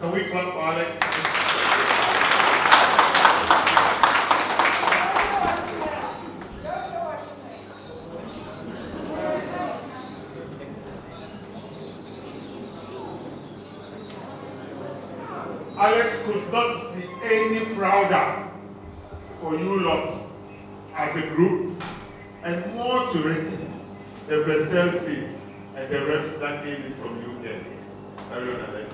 Can we clap for Alex? Alex could not be any prouder for you lots as a group, and more to it, the BESSTEL team and the reps that came in from UK. Carry on, Alex.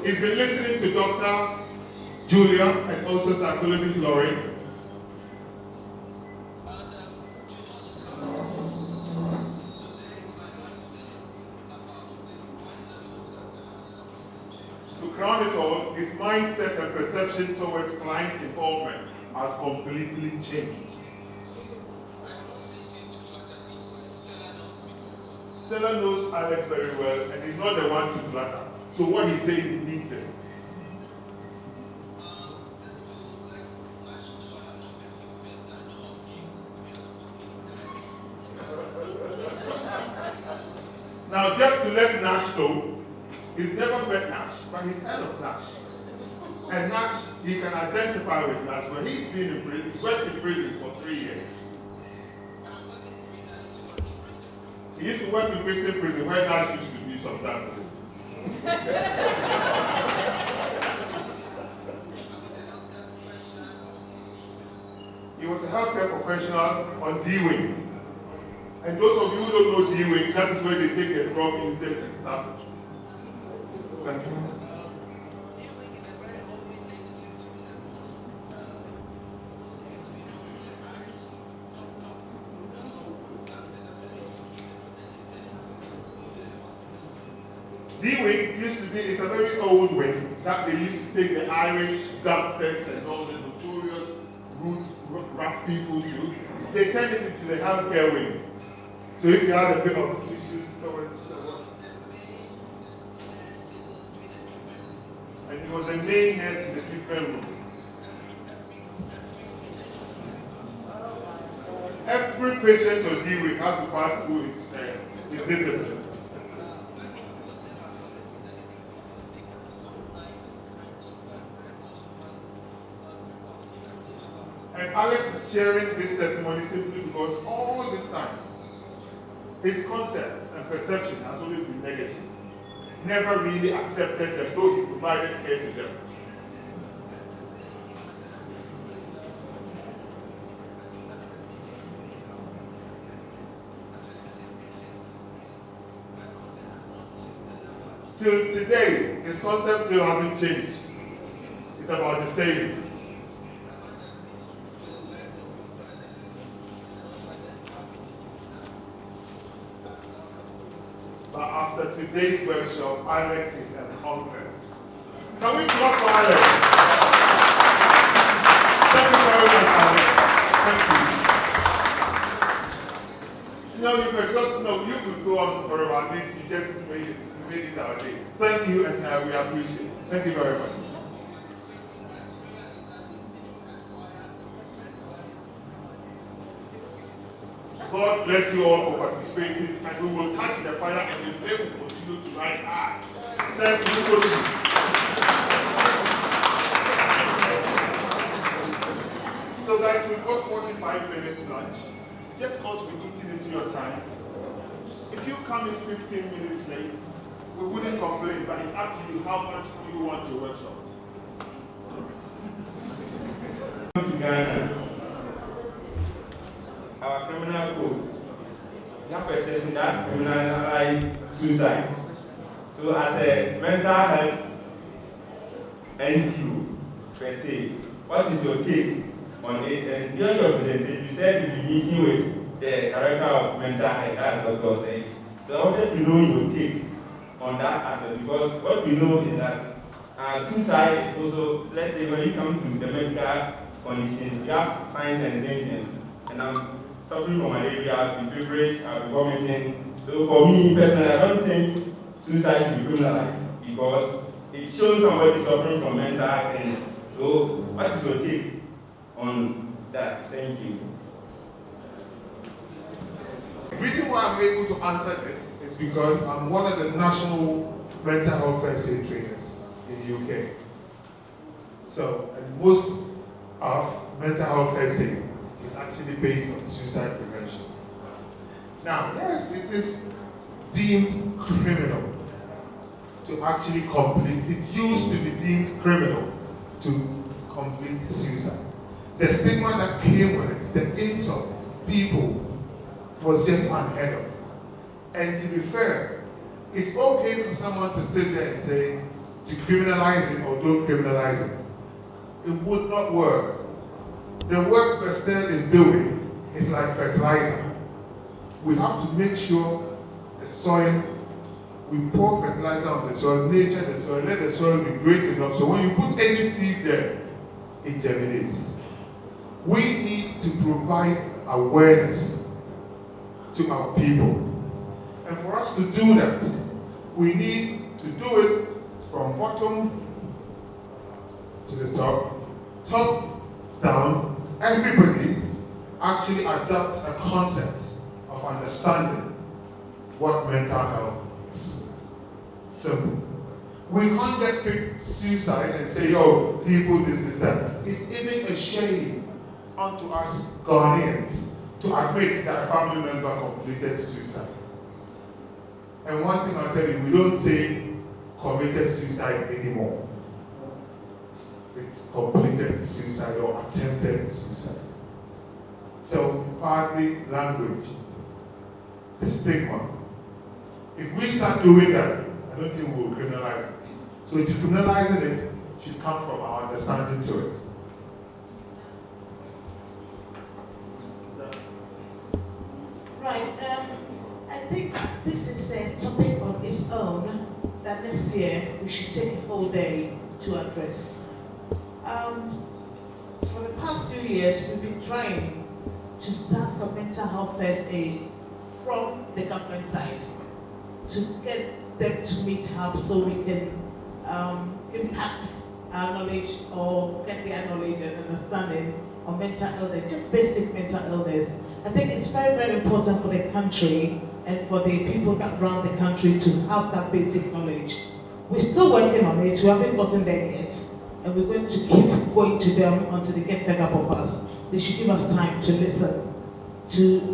He's been listening to Dr. Julia and also psychologist Lauren. To crown it all, his mindset and perception towards client involvement has completely changed. Stella knows Alex very well and he's not the one to flatter. So what he says, he means it. Now, just to let Nash know, he's never met Nash, but he's heard of Nash. And Nash, he can identify with Nash, but he's been in prison, he's worked in prison for 3 years. He used to work in BESSTEL prison where Nash used to be sometimes. He was a healthcare professional on D-Wing. And those of you who don't know D-Wing, that is where they take the drug intakes and stuff. Thank you. D-Wing used to be, it's a very old wing that they used to take the Irish gangsters and all the notorious rude, rough people to. They turned it into the healthcare wing. So if you had a bit of issues towards and he was the main nurse in the treatment room. Every patient on D-Wing has to pass through his discipline. And Alex is sharing this testimony simply because all this time, his concept and perception has always been negative. Never really accepted them, though he provided care to them. Till today, his concept still hasn't changed. It's about the same. But after today's workshop, Alex is an convert. Can we clap for Alex? Thank you very much, Alex. Thank you. You know, you could go on for about this. You just made it our day. Thank you, and we appreciate it. Thank you very much. God bless you all for participating, and we will catch the fire and the flame will continue to rise high. Thank you. So guys, we've got 45 minutes lunch. Just cause we're eating into your time. If you come in 15 minutes late, we wouldn't complain, but it's up to you how much do you want your workshop.
To Ghana, our criminal code, we have a section that criminalizes suicide. So as a mental health NGO per se, what is your take on it? And during your presentation, you said you'll be meeting with the director of mental health, as Dr. said. So I wanted to know your take on that aspect, because what we know is that suicide is also, let's say when you come to the medical conditions, we have signs and symptoms. And I'm suffering from malaria, I'll be feverish, I'll be vomiting. So for me personally, I don't think suicide should be criminalized because it shows somebody suffering from mental illness. So what is your take on that? Thank you.
The reason why I'm able to answer this is because I'm one of the national mental health first aid trainers in the UK. So, and most of mental health first aid is actually based on suicide prevention. Now, yes, it is deemed criminal to actually complete, it used to be deemed criminal to complete suicide. The stigma that came with it, the insults, people, was just unheard of. And to be fair, it's okay for someone to sit there and say, to criminalize it or don't criminalize it. It would not work. The work BESSTEL is doing is like fertilizer. We have to make sure the soil we pour fertilizer on the soil, nature the soil, let the soil be great enough so when you put any seed there, it germinates. We need to provide awareness to our people. And for us to do that, we need to do it from bottom to the top, top down. Everybody actually adopt a concept of understanding what mental health is. Simple. We can't just pick suicide and say, oh, people, this, that. It's even a shame unto us Ghanaians to admit that a family member completed suicide. And one thing I'll tell you, we don't say committed suicide anymore. It's completed suicide or attempted suicide. So, partly language, the stigma. If we start doing that, I don't think we'll criminalize it. So decriminalizing it should come from our understanding to it.
Right, I think this is a topic on its own that next year we should take a whole day to address. For the past few years, we've been trying to start some mental health first aid from the government side to get them to meet up so we can impact our knowledge or get their knowledge and understanding on mental illness, just basic mental illness. I think it's very, very important for the country and for the people that run the country to have that basic knowledge. We're still working on it, we haven't gotten there yet, and we're going to keep going to them until they get fed up of us. They should give us time to listen.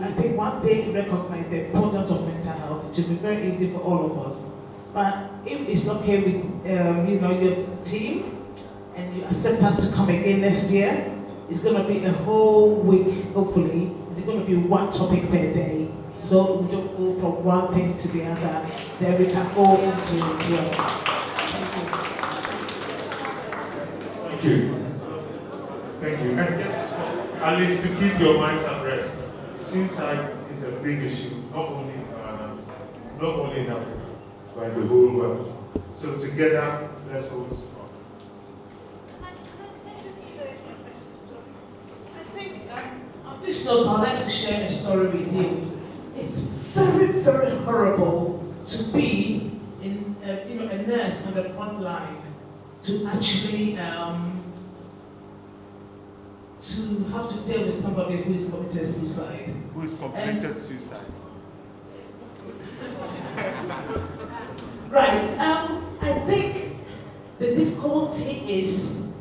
I think one day recognize the importance of mental health. It should be very easy for all of us. But if it's okay with your team and you accept us to come again next year, it's going to be a whole week, hopefully. It's going to be one topic per day. So we don't go from one thing to the other. Then we can go into it.
Thank you. Thank you. And just at least to keep your minds at rest, suicide is a big issue, not only in Ghana, not only in Africa, but in the whole world. So together, let's hold strong.
I think on this note, I'd like to share a story with you. It's very, very horrible to be a nurse on the front line to actually to have to deal with somebody who is committed suicide.
Who is completed suicide?
Right. I think the difficulty is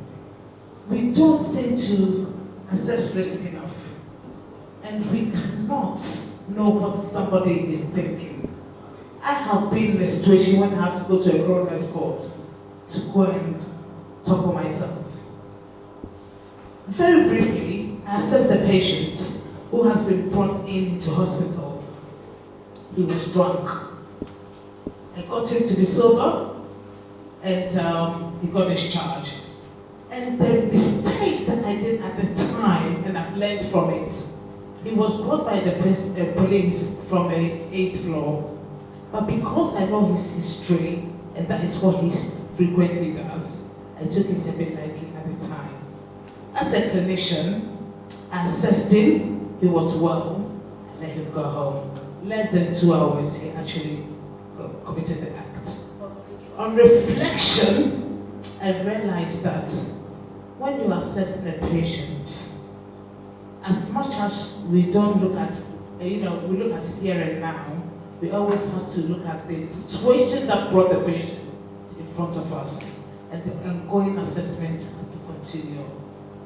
we don't seem to assess risk enough, and we cannot know what somebody is thinking. I have been in a situation when I have to go to a coroner's court to go and talk for myself. Very briefly, I assessed the patient who has been brought into hospital. He was drunk. I got him to be sober, and he got discharged. And the mistake that I did at the time, and I've learned from it, he was brought by the police from an 8th floor. But because I know his history, and that is what he frequently does, I took it a bit lightly at the time. As a clinician, I assessed him, he was well, and let him go home. Less than 2 hours, he actually committed the act. On reflection, I realized that when you assess a patient, as much as we don't look at, we look at here and now, we always have to look at the situation that brought the patient in front of us, and the ongoing assessment has to continue.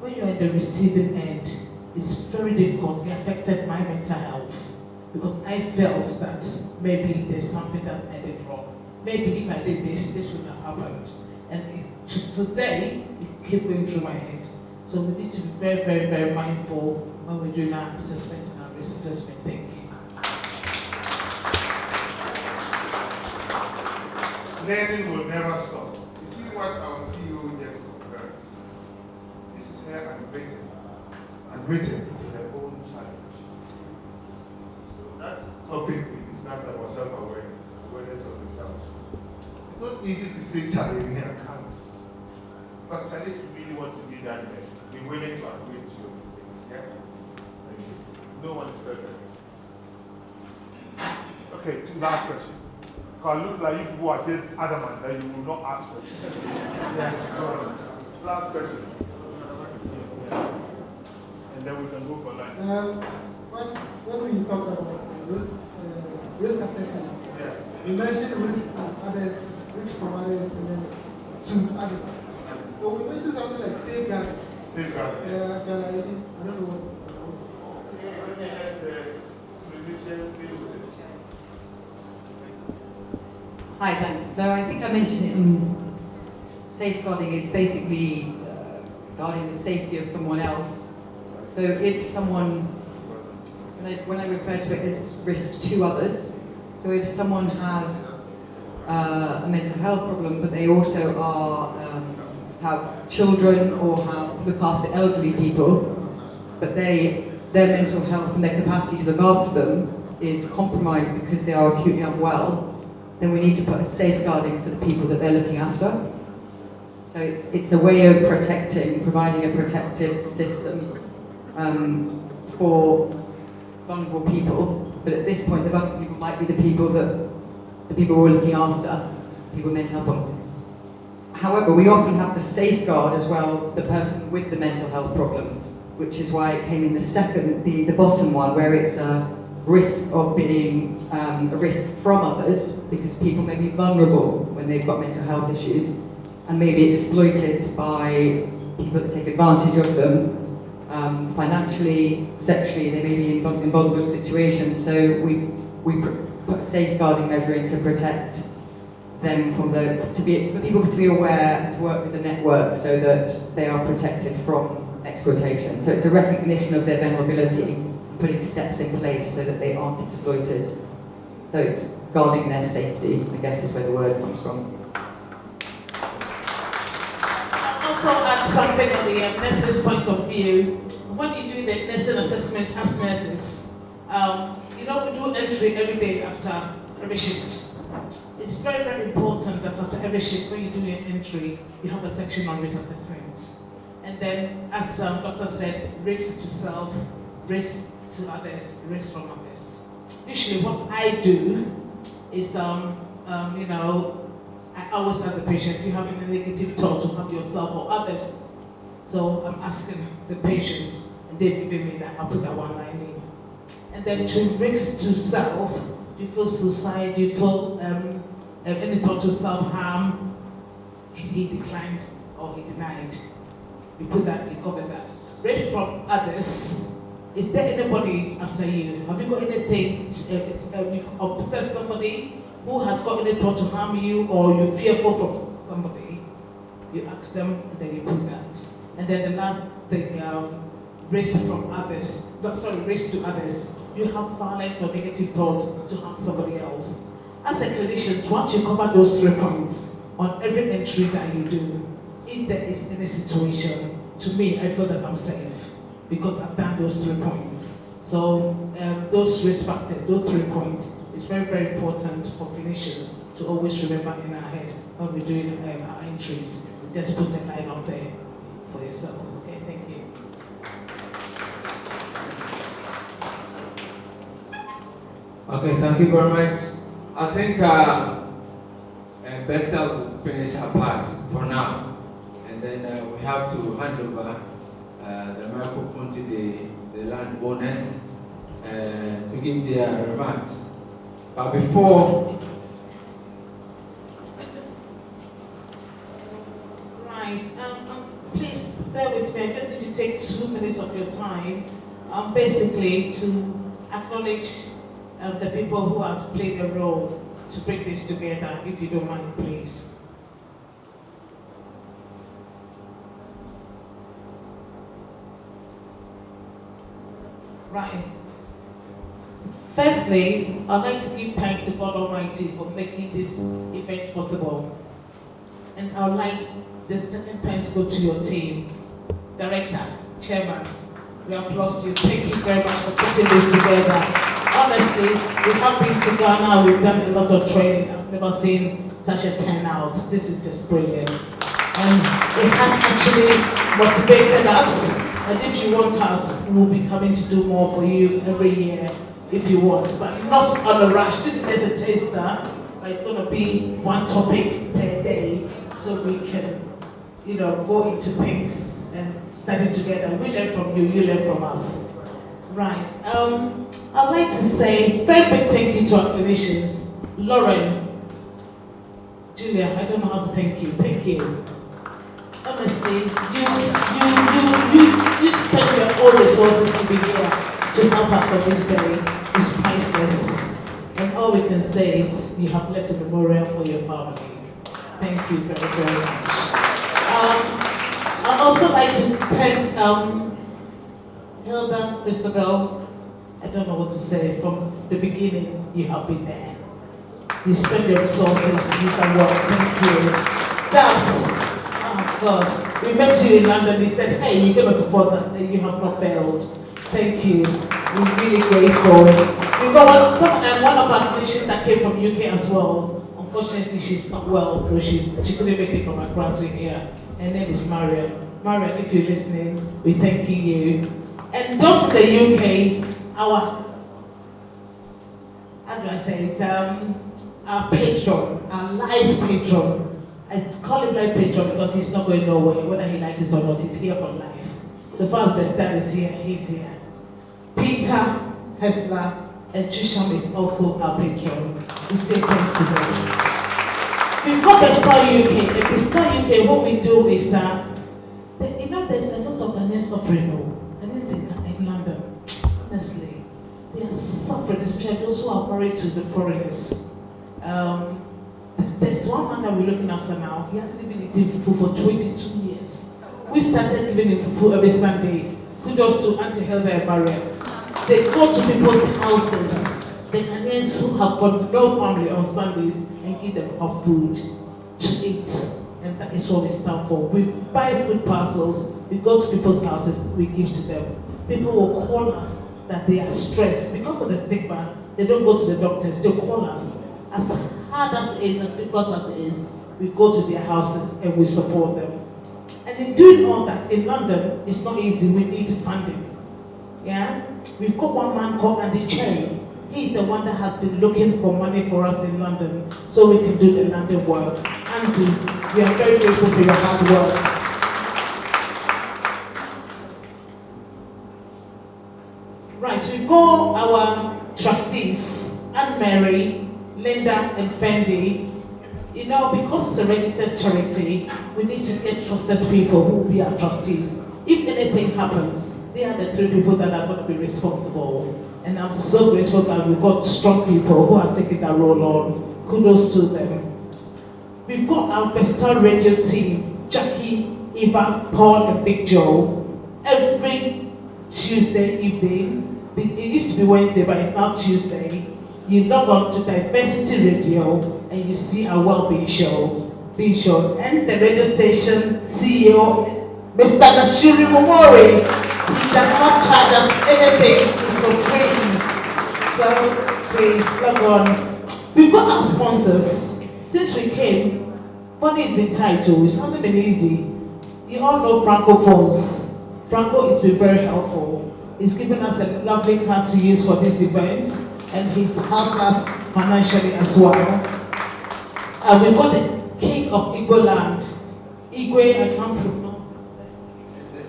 When you're at the receiving end, it's very difficult. It affected my mental health because I felt that maybe there's something that I did wrong. Maybe if I did this, this would have happened. And today, it keeps going through my head. So we need to be very, very, very mindful when we're doing our assessment and our risk assessment thinking.
Learning will never stop. You see what our CEO just confirmed. This is her admitting to her own challenge. So that topic we discussed about self-awareness, awareness of the self.
hand.
But Charlie, if you really want to be that best, be willing to admit to your mistakes, yeah? Thank you. No one is perfect.
Okay, last question. Because it looks like you people are just adamant that you will not ask questions. Yes, so last question. Yes. And then we can go for lunch.
When we talk about risk assessment, we mentioned risk from others, risk from others, and then to others. So we mentioned something like safeguard.
Safeguard.
I don't know what.
Hi, thanks. So I think I mentioned it in safeguarding is basically guarding the safety of someone else. So if someone, when I refer to it as risk to others, so if someone has a mental health problem, but they also have children or look after elderly people, but their mental health and their capacity to look after them is compromised because they are acutely unwell, then we need to put a safeguarding for the people that they're looking after. So it's a way of providing a protective system for vulnerable people. But at this point, the vulnerable people might be the people we're looking after, people with mental health problems. However, we often have to safeguard as well the person with the mental health problems, which is why it came in the bottom one, where it's a risk of being a risk from others, because people may be vulnerable when they've got mental health issues and may be exploited by people that take advantage of them financially, sexually. They may be in vulnerable situations, so we put a safeguarding measure in to protect them from for people to be aware and to work with the network so that they are protected from exploitation. So it's a recognition of their vulnerability, putting steps in place so that they aren't exploited. So it's guarding their safety, I guess is where the word comes from.
I'll also add something on the nurses' point of view. When you do the nursing assessment as nurses, we do entry every day after every shift. It's very, very important that after every shift, when you do your entry, you have a section on risk assessments. And then, as Doctor said, risk to self, risk to others, risk from others. Usually what I do is, I always ask the patient, do you have any negative thoughts about yourself or others? So I'm asking the patient, and they've given me that, I'll put that one line in. And then to risk to self, do you feel suicide, do you feel any thought to self-harm? He declined or he denied. You put that, you cover that. Risk from others. Is there anybody after you? Have you got anything, you've obsessed somebody who has got any thought to harm you, or you're fearful from somebody? You ask them, and then you put that. And then the last thing, risk from others. Risk to others. You have violent or negative thought to harm somebody else. As a clinician, once you cover those 3 points on every entry that you do, if there is any situation, to me, I feel that I'm safe because I've done those 3 points. So those risk factors, those 3 points, it's very, very important for clinicians to always remember in our head when we're doing our entries. Just put a line up there for yourselves. Okay, thank you.
Okay, thank you very much. I think BESSTEL will finish her part for now, and then we have to hand over the microphone to the landowners to give their remarks. But before,
Right, please bear with me. I just need to take 2 minutes of your time, basically to acknowledge the people who have played a role to bring this together, if you don't mind, please. Right. Firstly, I'd like to give thanks to God Almighty for making this event possible. And I'd like the second thanks go to your team, Director, Chairman. We applaud you. Thank you very much for putting this together. Honestly, we have been to Ghana, we've done a lot of training. I've never seen such a turnout. This is just brilliant. And it has actually motivated us. And if you want us, we'll be coming to do more for you every year if you want, but not on a rush. This is just a taster, but it's going to be one topic per day so we can, go into things and study together. We learn from you, you learn from us. Right. I'd like to say very big thank you to our clinicians. Lauren, Julia, I don't know how to thank you. Thank you. Honestly, you spend your own resources to be here to help us on this day. It's priceless. And all we can say is you have left a memorial for your families. Thank you very, very much. I'd also like to thank Hilda, Christabel. I don't know what to say. From the beginning, you have been there. You spend your resources, you can work. Thank you. That's, oh God. We met you in London. He said, hey, you're going to support us, and you have not failed. Thank you. We're really grateful. We've got one of our clinicians that came from UK as well. Unfortunately, she's not well, so she couldn't make it from Accra to here. Her name is Mariam. Mariam, if you're listening, we're thanking you. And those in the UK, our patron, our live patron. I call him live patron because he's not going nowhere, whether he likes it or not, he's here for life. So far as BESSTEL is here, he's here. Peter Hessler and Trisham is also our patron. We say thanks to them. We've got BESSTEL UK. At BESSTEL UK, what we do is that, there's a lot of Ghanaians suffering in London. Honestly, they are suffering, especially those who are married to the foreigners. There's one man that we're looking after now. He has been eating fufu for 22 years. We started giving him fufu every Sunday. Kudos to Auntie Hilda and Maria. They go to people's houses, the Ghanaians who have got no family on Sundays, and give them our food to eat. And that is what we stand for. We buy food parcels, we go to people's houses, we give to them. People will call us that they are stressed. Because of the stigma, they don't go to the doctors, they call us. As hard as it is and difficult as it is, we go to their houses and we support them. And in doing all that, in London, it's not easy, we need funding. Yeah? We've got one man called Andy Cherry. He's the one that has been looking for money for us in London so we can do the London work. Andy, we are very grateful for your hard work. Right, we've got our trustees, Anne-Mary, Linda, and Fendi. Because it's a registered charity, we need to get trusted people who will be our trustees. If anything happens, they are the three people that are going to be responsible. And I'm so grateful that we've got strong people who are taking that role on. Kudos to them. We've got our BESSTEL radio team, Jackie, Eva, Paul, and Big Joe. Every Tuesday evening, it used to be Wednesday, but it's now Tuesday. You log on to Diversity Radio and you see our well-being show. And the radio station CEO is Mr. Nashiri Momori. He does not charge us anything, it's for free. So please log on. We've got our sponsors. Since we came, money has been tight too. It's not been easy. You all know Franco phones. Franco has been very helpful. He's given us a lovely card to use for this event, and he's helped us financially as well. We've got the king of Igbo land, Igwe, I can't pronounce it.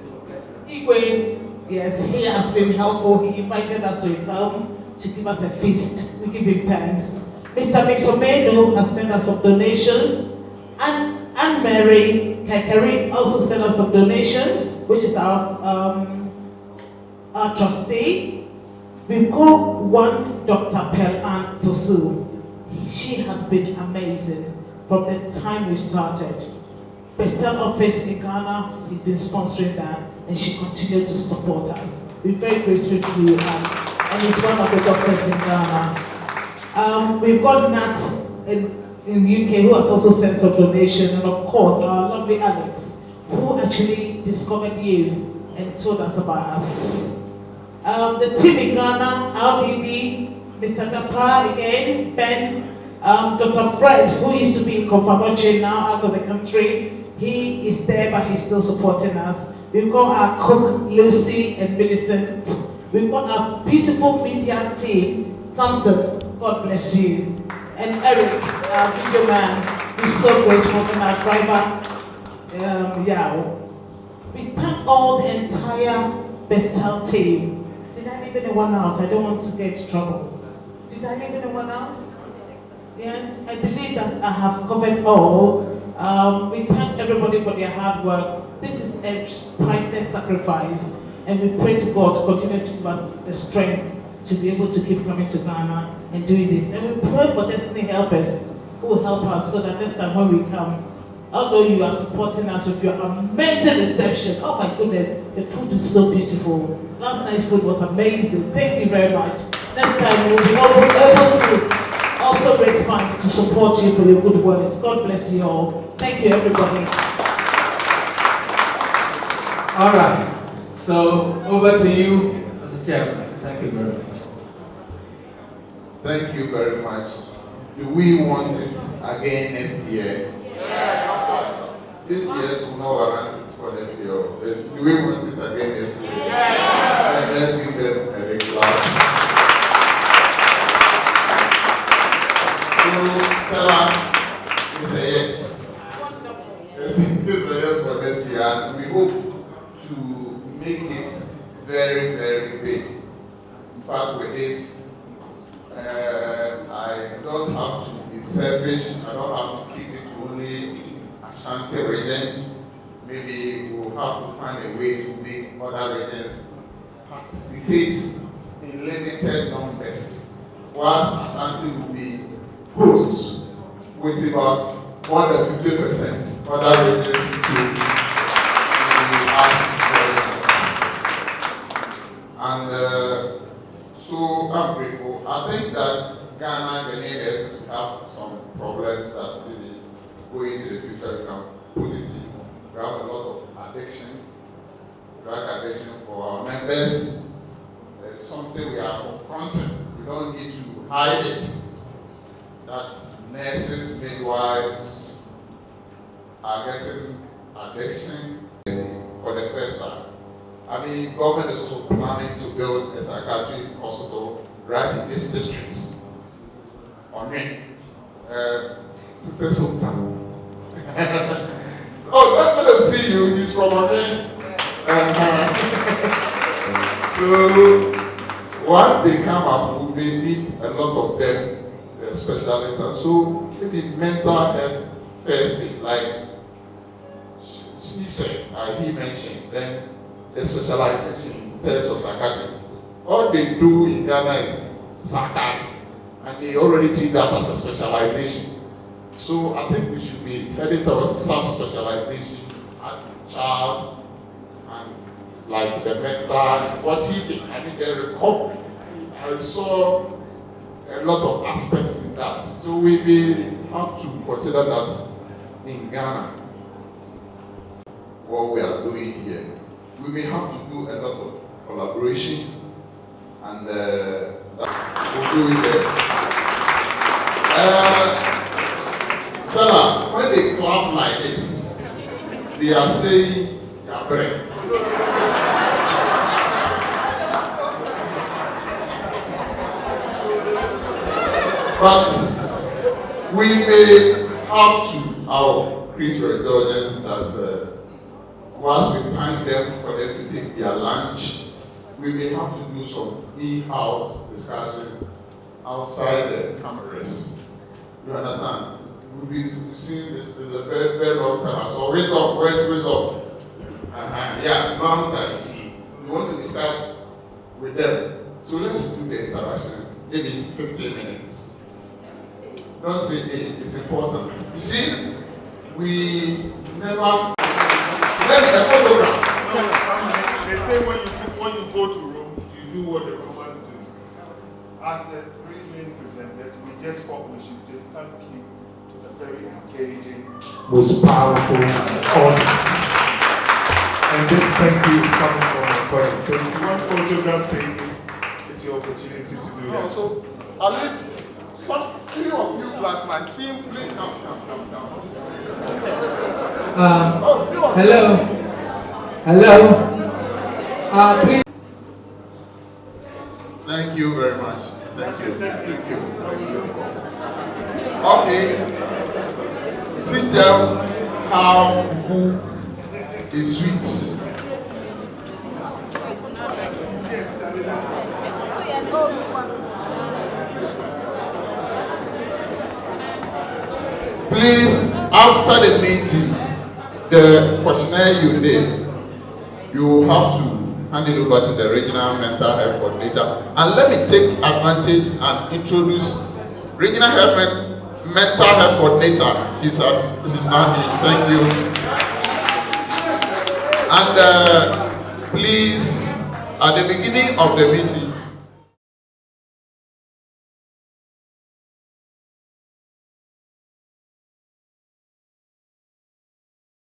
Igwe, yes, he has been helpful. He invited us to his home to give us a feast. We give him thanks. Mr. Mixomeno has sent us some donations, and Anne-Mary Kakari also sent us some donations, which is our trustee. We've got one Dr. Pearl Ann Fosu. She has been amazing from the time we started. BESSTEL office in Ghana, he's been sponsoring that, and she continued to support us. We're very grateful to you, and he's one of the doctors in Ghana. We've got Nat in UK who has also sent some donation, and of course our lovely Alex, who actually discovered you and told us about us. The team in Ghana, RDD, Mr. Dapa again, Ben, Dr. Fred, who used to be in Confirmatory now out of the country, He is there, but he's still supporting us. We've got our cook, Lucy and Millicent. We've got our beautiful media team, Samson, God bless you. And Eric, our video man, he's so grateful, and our driver, Yao. We thank all the entire BESSTEL team. Did I leave anyone out? I don't want to get into trouble. Did I leave anyone out? Yes, I believe that I have covered all. We thank everybody for their hard work. This is a priceless sacrifice, and we pray to God to continue to give us the strength to be able to keep coming to Ghana and doing this. And we pray for destiny helpers who will help us so that next time when we come, although you are supporting us with your amazing reception, oh my goodness, the food is so beautiful. Last night's food was amazing. Thank you very much. Next time we will be able to also raise funds to support you for your good works. God bless you all. Thank you, everybody.
All right. So over to you, Mr. Chairman. Thank you very much.
Thank you very much. Do we want it again next year?
Yes.
This year's will not warrant it for next year. Do we want it again next year?
Yes.
Let's give them a big clap. So, Stella, it's a yes. It's a yes for next year, and we hope to make it very, very big. In fact, with this, I don't have to be selfish. I don't have to keep it to only Ashanti region. Maybe we'll have to find a way to make other regions participate in limited numbers, whilst Ashanti will be hosts with about more than 50% other regions to ask questions. And so I'm grateful. I think that Ghana, the neighbors, have some problems that maybe going into the future we can put it in. We have a lot of addiction, drug addiction for our members. There's something we are confronting. We don't need to hide it. That nurses, midwives are getting addiction for the first time. I mean, government is also planning to build a psychiatric hospital right in these districts. On me, Sister Sultan. Oh, let them see you. He's from Oni. So once they come up, we may need a lot of them. Specialists, and so maybe mental health first thing, like he said, he mentioned, then the specialization in terms of psychiatry. All they do in Ghana is psychiatry, and they already treat that as a specialization. So I think we should be heading towards some specialization as a child, and like the mental, what he did, I mean the recovery. I saw a lot of aspects in that. So we may have to consider that in Ghana, what we are doing here. We may have to do a lot of collaboration, and we'll do it there. Stella, when they clap like this, they are saying, Gabriel. But we may have to, our creature indulgence, that once we thank them for them to take their lunch, we may have to do some in-house discussion outside the cameras. You understand? We've been seeing this in a very, very long time. So wisdom, where's wisdom? Yeah, long time, you see. We want to discuss with them. So let's do the interaction, maybe 15 minutes. Don't say, hey, it's important. You see, we never, let me a photograph.
They say when you go to Rome, you do what the Romans do. As the three main presenters, we just thought we should say thank you to the very engaging,
most powerful audience. And this thank you is coming from my point.
So if you want photographs taken, it's your opportunity to do that.
So at least some few of you plus my team, please come.
Hello. Hello. Please.
Thank you very much. Thank you. Thank you. Okay. Teach them how food is sweet. Please, after the meeting, the questionnaire you did, you have to hand it over to the regional mental health coordinator. And let me take advantage and introduce regional mental health coordinator. She's not here. Thank you. And please, at the beginning of the meeting,